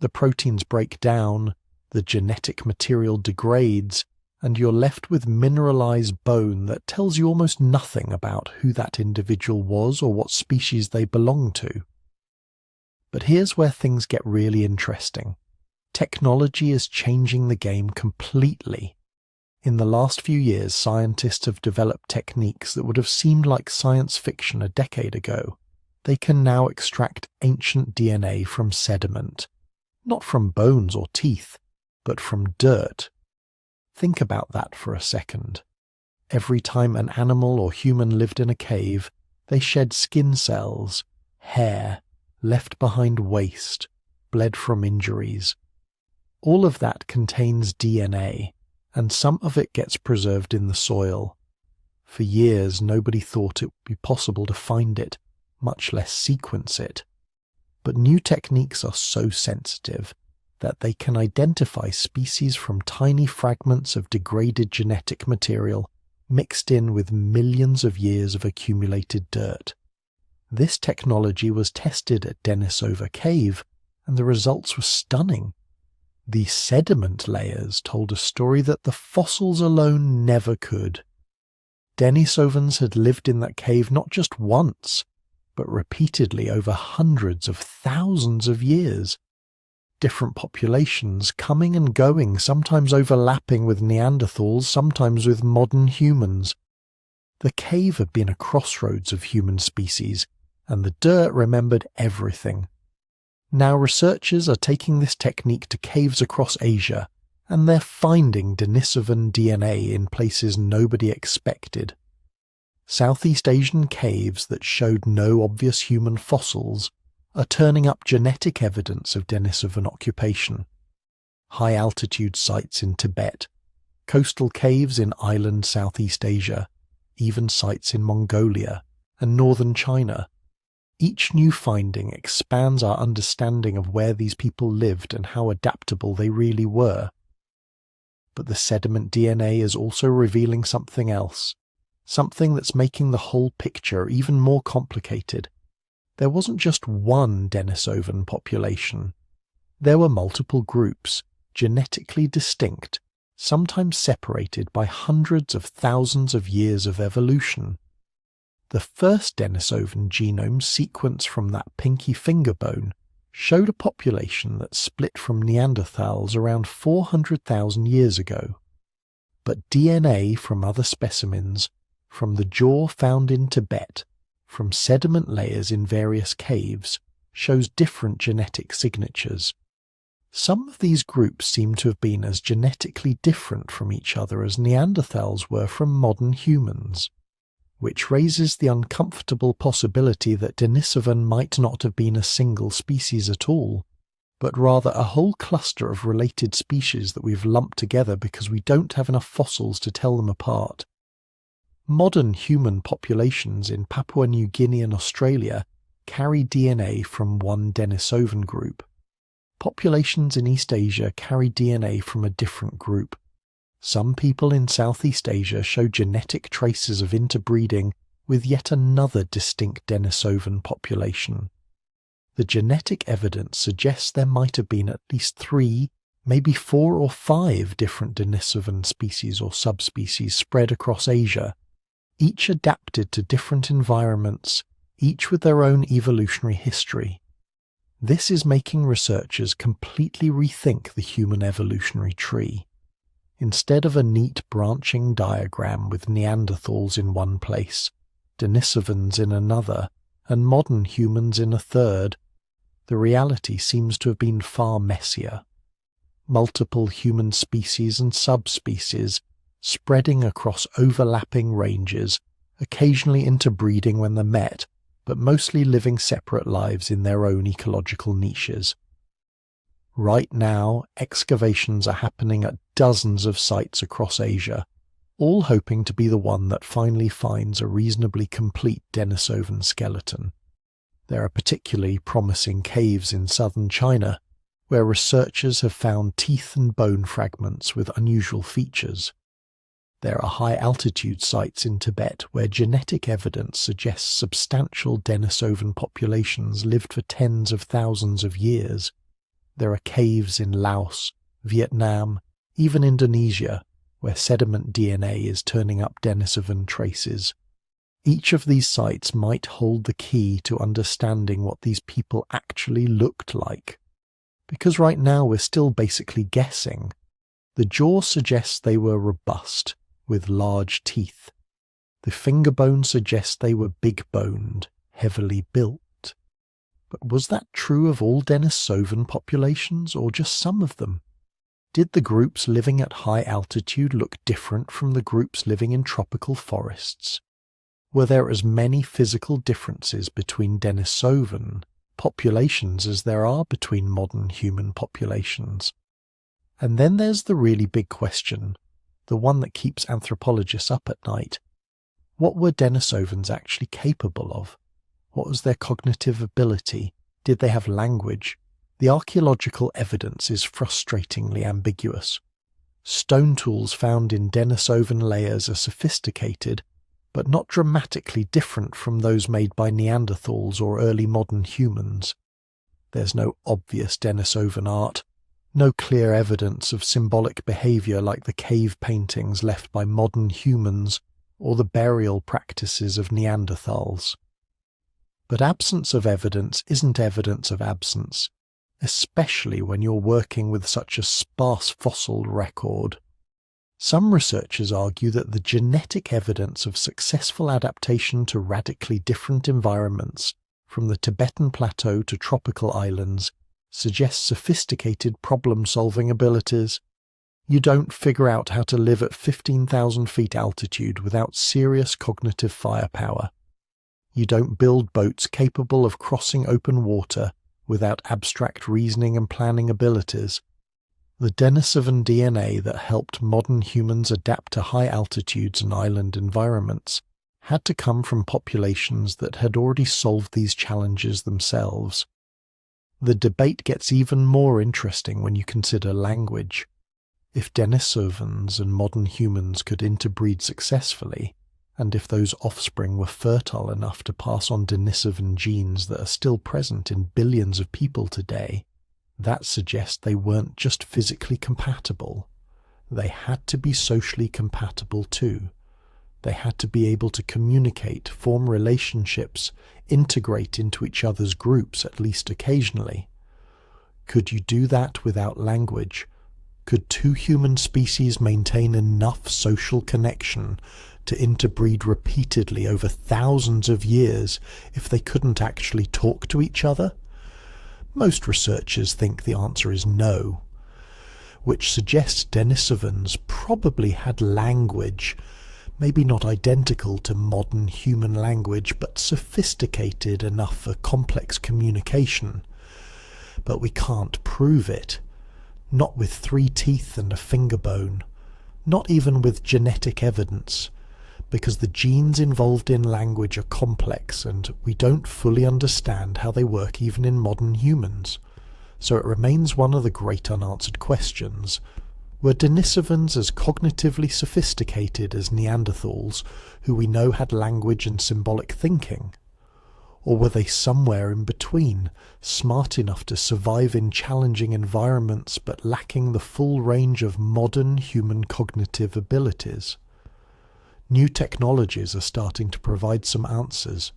The proteins break down, the genetic material degrades, and you're left with mineralized bone that tells you almost nothing about who that individual was or what species they belong to. But here's where things get really interesting. Technology is changing the game completely. In the last few years, scientists have developed techniques that would have seemed like science fiction a decade ago. They can now extract ancient DNA from sediment, not from bones or teeth, but from dirt. Think about that for a second. Every time an animal or human lived in a cave, they shed skin cells, hair, left behind waste, bled from injuries. All of that contains DNA, and some of it gets preserved in the soil. For years, nobody thought it would be possible to find it, much less sequence it. But new techniques are so sensitive that they can identify species from tiny fragments of degraded genetic material mixed in with millions of years of accumulated dirt. This technology was tested at Denisova Cave, and the results were stunning. The sediment layers told a story that the fossils alone never could. Denisovans had lived in that cave not just once, but repeatedly over hundreds of thousands of years. Different populations coming and going, sometimes overlapping with Neanderthals, sometimes with modern humans. The cave had been a crossroads of human species, and the dirt remembered everything. Now researchers are taking this technique to caves across Asia, and they're finding Denisovan DNA in places nobody expected. Southeast Asian caves that showed no obvious human fossils are turning up genetic evidence of Denisovan occupation. High-altitude sites in Tibet, coastal caves in island Southeast Asia, even sites in Mongolia and northern China. Each new finding expands our understanding of where these people lived and how adaptable they really were. But the sediment DNA is also revealing something else, something that's making the whole picture even more complicated. There wasn't just one Denisovan population. There were multiple groups, genetically distinct, sometimes separated by hundreds of thousands of years of evolution. The first Denisovan genome sequence from that pinky finger bone showed a population that split from Neanderthals around 400,000 years ago. But DNA from other specimens, from the jaw found in Tibet, from sediment layers in various caves, shows different genetic signatures. Some of these groups seem to have been as genetically different from each other as Neanderthals were from modern humans. which raises the uncomfortable possibility that Denisovan might not have been a single species at all, but rather a whole cluster of related species that we've lumped together because we don't have enough fossils to tell them apart. Modern human populations in Papua New Guinea and Australia carry DNA from one Denisovan group. Populations in East Asia carry DNA from a different group. Some people in Southeast Asia show genetic traces of interbreeding with yet another distinct Denisovan population. The genetic evidence suggests there might have been at least 3, maybe 4 or 5 different Denisovan species or subspecies spread across Asia, each adapted to different environments, each with their own evolutionary history. This is making researchers completely rethink the human evolutionary tree. Instead of a neat branching diagram with Neanderthals in one place, Denisovans in another, and modern humans in a third, the reality seems to have been far messier. Multiple human species and subspecies spreading across overlapping ranges, occasionally interbreeding when they're met, but mostly living separate lives in their own ecological niches. Right now, excavations are happening at dozens of sites across Asia, all hoping to be the one that finally finds a reasonably complete Denisovan skeleton. There are particularly promising caves in southern China, where researchers have found teeth and bone fragments with unusual features. There are high-altitude sites in Tibet where genetic evidence suggests substantial Denisovan populations lived for tens of thousands of years. There are caves in Laos, Vietnam, even Indonesia, where sediment DNA is turning up Denisovan traces. Each of these sites might hold the key to understanding what these people actually looked like. Because right now we're still basically guessing. The jaw suggests they were robust, with large teeth. The finger bone suggests they were big-boned, heavily built. But was that true of all Denisovan populations, or just some of them? Did the groups living at high altitude look different from the groups living in tropical forests? Were there as many physical differences between Denisovan populations as there are between modern human populations? And then there's the really big question, the one that keeps anthropologists up at night. What were Denisovans actually capable of? What was their cognitive ability? Did they have language? The archaeological evidence is frustratingly ambiguous. Stone tools found in Denisovan layers are sophisticated, but not dramatically different from those made by Neanderthals or early modern humans. There's no obvious Denisovan art, no clear evidence of symbolic behaviour like the cave paintings left by modern humans or the burial practices of Neanderthals. But absence of evidence isn't evidence of absence, especially when you're working with such a sparse fossil record. Some researchers argue that the genetic evidence of successful adaptation to radically different environments, from the Tibetan plateau to tropical islands, suggests sophisticated problem-solving abilities. You don't figure out how to live at 15,000 feet altitude without serious cognitive firepower. You don't build boats capable of crossing open water without abstract reasoning and planning abilities. The Denisovan DNA that helped modern humans adapt to high altitudes and island environments had to come from populations that had already solved these challenges themselves. The debate gets even more interesting when you consider language. If Denisovans and modern humans could interbreed successfully, and if those offspring were fertile enough to pass on Denisovan genes that are still present in billions of people today, that suggests they weren't just physically compatible. They had to be socially compatible too. They had to be able to communicate, form relationships, integrate into each other's groups at least occasionally. Could you do that without language? Could two human species maintain enough social connection to interbreed repeatedly over thousands of years if they couldn't actually talk to each other? Most researchers think the answer is no, which suggests Denisovans probably had language, Maybe not identical to modern human language, but sophisticated enough for complex communication. But we can't prove it. Not with 3 teeth and a finger bone. Not even with genetic evidence. Because the genes involved in language are complex and we don't fully understand how they work even in modern humans. So it remains one of the great unanswered questions. Were Denisovans as cognitively sophisticated as Neanderthals, who we know had language and symbolic thinking? Or were they somewhere in between, smart enough to survive in challenging environments but lacking the full range of modern human cognitive abilities? New technologies are starting to provide some answers.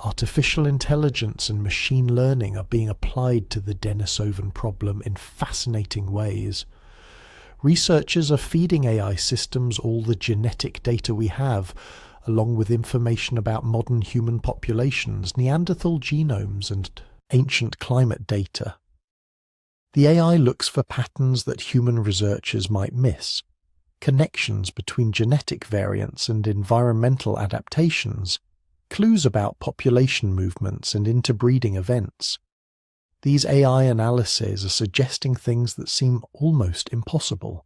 Artificial intelligence and machine learning are being applied to the Denisovan problem in fascinating ways. Researchers are feeding AI systems all the genetic data we have, along with information about modern human populations, Neanderthal genomes, and ancient climate data. The AI looks for patterns that human researchers might miss, connections between genetic variants and environmental adaptations, clues about population movements and interbreeding events. These AI analyses are suggesting things that seem almost impossible.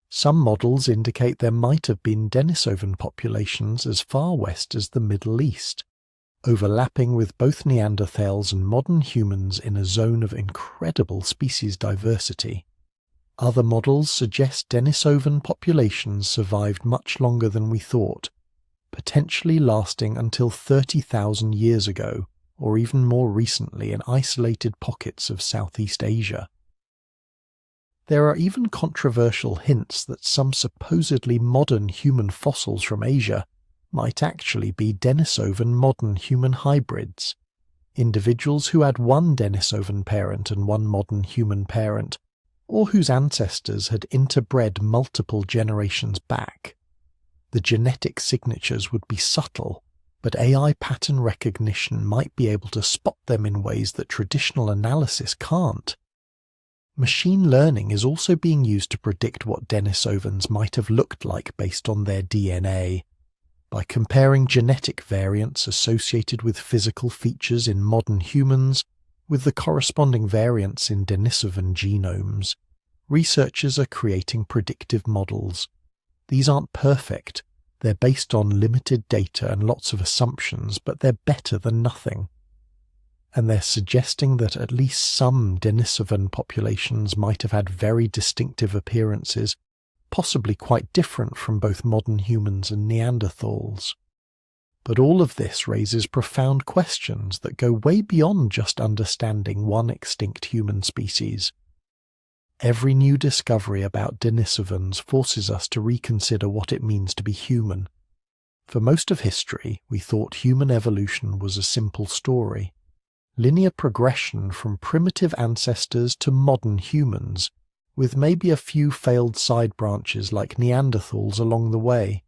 Some models indicate there might have been Denisovan populations as far west as the Middle East, overlapping with both Neanderthals and modern humans in a zone of incredible species diversity. Other models suggest Denisovan populations survived much longer than we thought, potentially lasting until 30,000 years ago, or even more recently in isolated pockets of Southeast Asia. There are even controversial hints that some supposedly modern human fossils from Asia might actually be Denisovan modern human hybrids, individuals who had one Denisovan parent and one modern human parent, or whose ancestors had interbred multiple generations back. The genetic signatures would be subtle, but AI pattern recognition might be able to spot them in ways that traditional analysis can't. Machine learning is also being used to predict what Denisovans might have looked like based on their DNA. By comparing genetic variants associated with physical features in modern humans with the corresponding variants in Denisovan genomes, researchers are creating predictive models. These aren't perfect. They're based on limited data and lots of assumptions, but they're better than nothing. And they're suggesting that at least some Denisovan populations might have had very distinctive appearances, possibly quite different from both modern humans and Neanderthals. But all of this raises profound questions that go way beyond just understanding one extinct human species. Every new discovery about Denisovans forces us to reconsider what it means to be human. For most of history, we thought human evolution was a simple story. Linear progression from primitive ancestors to modern humans, with maybe a few failed side branches like Neanderthals along the way.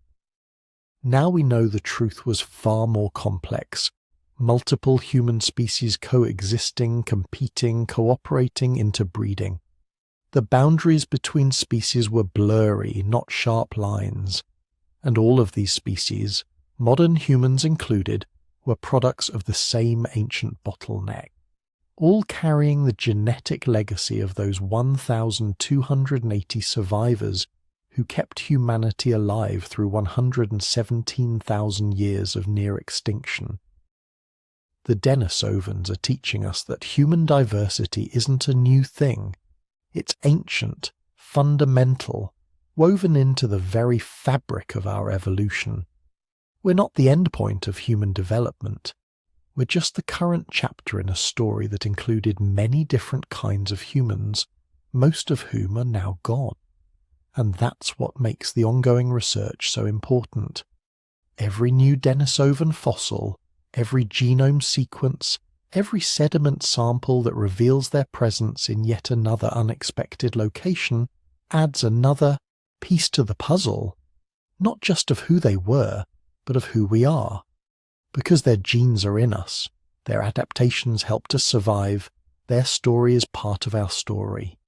Now we know the truth was far more complex. Multiple human species coexisting, competing, cooperating, interbreeding. The boundaries between species were blurry, not sharp lines. And all of these species, modern humans included, were products of the same ancient bottleneck, all carrying the genetic legacy of those 1,280 survivors who kept humanity alive through 117,000 years of near extinction. The Denisovans are teaching us that human diversity isn't a new thing. It's ancient, fundamental, woven into the very fabric of our evolution. We're not the end point of human development. We're just the current chapter in a story that included many different kinds of humans, most of whom are now gone. And that's what makes the ongoing research so important. Every new Denisovan fossil, every genome sequence, every sediment sample that reveals their presence in yet another unexpected location adds another piece to the puzzle, not just of who they were, but of who we are. Because their genes are in us, their adaptations helped us survive, their story is part of our story.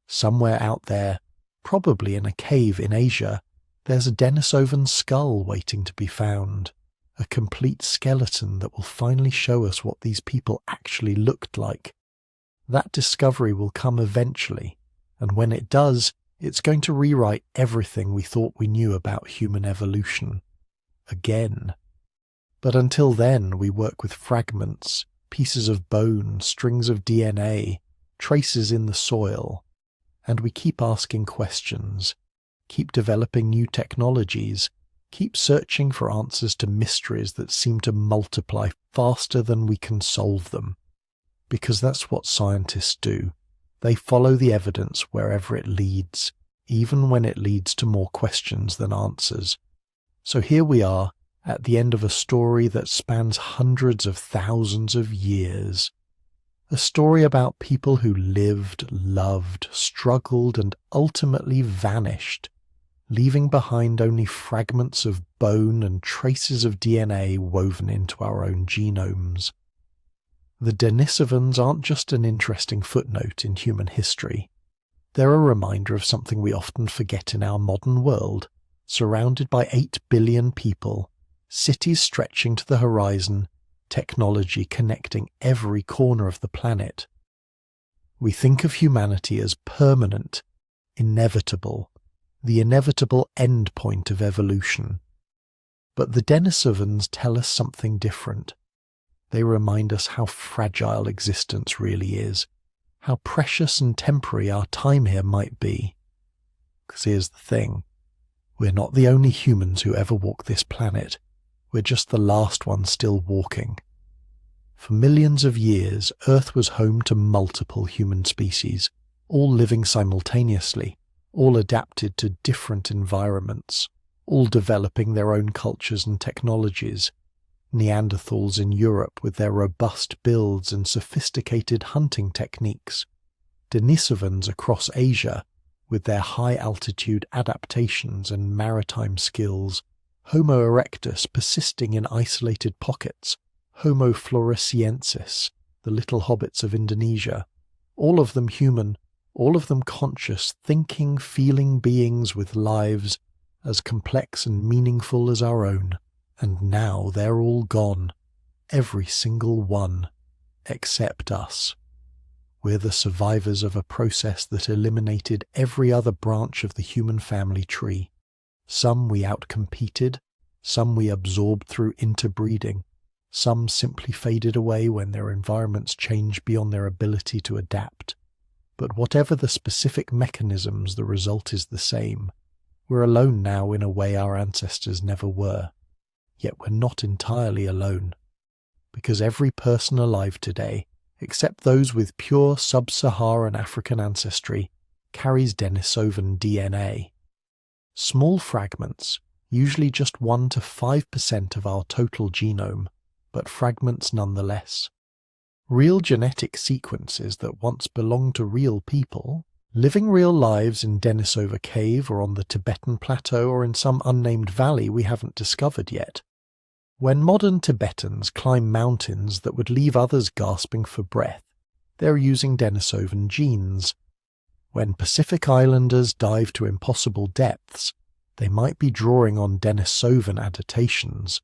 Somewhere out there, probably in a cave in Asia, There's a Denisovan skull waiting to be found, a complete skeleton that will finally show us what these people actually looked like. That discovery will come eventually, and when it does, it's going to rewrite everything we thought we knew about human evolution. Again. But until then, we work with fragments, pieces of bone, strings of DNA, traces in the soil, and we keep asking questions, keep developing new technologies, keep searching for answers to mysteries that seem to multiply faster than we can solve them. Because that's what scientists do. They follow the evidence wherever it leads, even when it leads to more questions than answers. So here we are, at the end of a story that spans hundreds of thousands of years. A story about people who lived, loved, struggled, and ultimately vanished, leaving behind only fragments of bone and traces of DNA woven into our own genomes. The Denisovans aren't just an interesting footnote in human history. They're a reminder of something we often forget in our modern world, surrounded by 8 billion people, cities stretching to the horizon, technology connecting every corner of the planet. We think of humanity as permanent, inevitable, the inevitable end point of evolution. But the Denisovans tell us something different. They remind us how fragile existence really is, how precious and temporary our time here might be. Because here's the thing, we're not the only humans who ever walk this planet. We're just the last ones still walking. For millions of years, Earth was home to multiple human species, all living simultaneously, all adapted to different environments, all developing their own cultures and technologies. Neanderthals in Europe with their robust builds and sophisticated hunting techniques. Denisovans across Asia with their high-altitude adaptations and maritime skills. Homo erectus persisting in isolated pockets. Homo floresiensis, the little hobbits of Indonesia. All of them human, all of them conscious, thinking, feeling beings with lives as complex and meaningful as our own. And now they're all gone, every single one, except us. We're the survivors of a process that eliminated every other branch of the human family tree. Some we outcompeted, some we absorbed through interbreeding, some simply faded away when their environments changed beyond their ability to adapt. But whatever the specific mechanisms, the result is the same. We're alone now in a way our ancestors never were. Yet we're not entirely alone, because every person alive today, except those with pure sub-Saharan African ancestry, carries Denisovan DNA. Small fragments, usually just 1 to 5% of our total genome, but fragments nonetheless. Real genetic sequences that once belonged to real people, living real lives in Denisova Cave or on the Tibetan plateau or in some unnamed valley we haven't discovered yet. When modern Tibetans climb mountains that would leave others gasping for breath, they're using Denisovan genes. When Pacific Islanders dive to impossible depths, they might be drawing on Denisovan adaptations.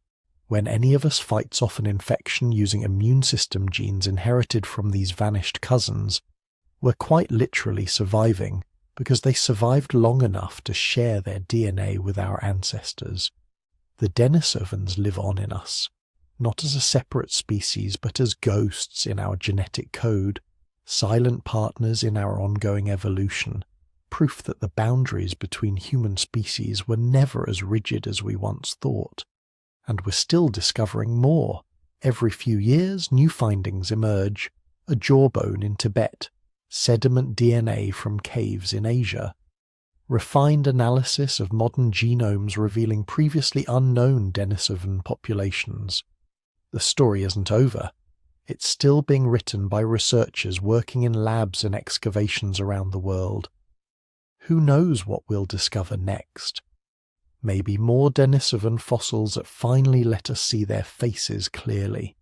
When any of us fights off an infection using immune system genes inherited from these vanished cousins, we're quite literally surviving because they survived long enough to share their DNA with our ancestors. The Denisovans live on in us, not as a separate species but as ghosts in our genetic code, silent partners in our ongoing evolution, proof that the boundaries between human species were never as rigid as we once thought. And we're still discovering more. Every few years, new findings emerge. A jawbone in Tibet, sediment DNA from caves in Asia, refined analysis of modern genomes revealing previously unknown Denisovan populations. The story isn't over. It's still being written by researchers working in labs and excavations around the world. Who knows what we'll discover next? Maybe more Denisovan fossils that finally let us see their faces clearly.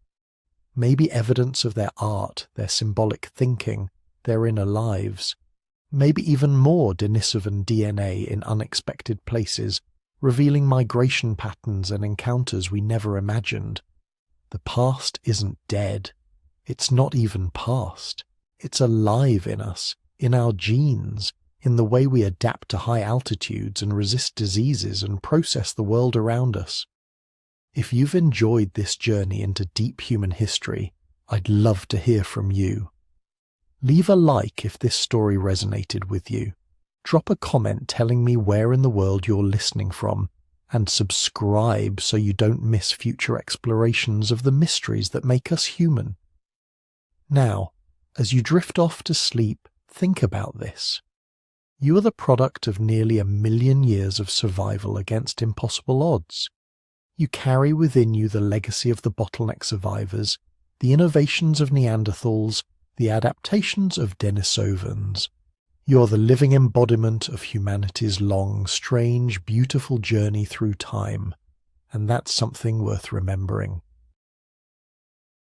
Maybe evidence of their art, their symbolic thinking, their inner lives. Maybe even more Denisovan DNA in unexpected places, revealing migration patterns and encounters we never imagined. The past isn't dead. It's not even past. It's alive in us, in our genes, in the way we adapt to high altitudes and resist diseases and process the world around us. If you've enjoyed this journey into deep human history, I'd love to hear from you. Leave a like if this story resonated with you. Drop a comment telling me where in the world you're listening from, and subscribe so you don't miss future explorations of the mysteries that make us human. Now, as you drift off to sleep, think about this. You are the product of nearly 1 million years of survival against impossible odds. You carry within you the legacy of the bottleneck survivors, the innovations of Neanderthals, the adaptations of Denisovans. You're the living embodiment of humanity's long, strange, beautiful journey through time, and that's something worth remembering.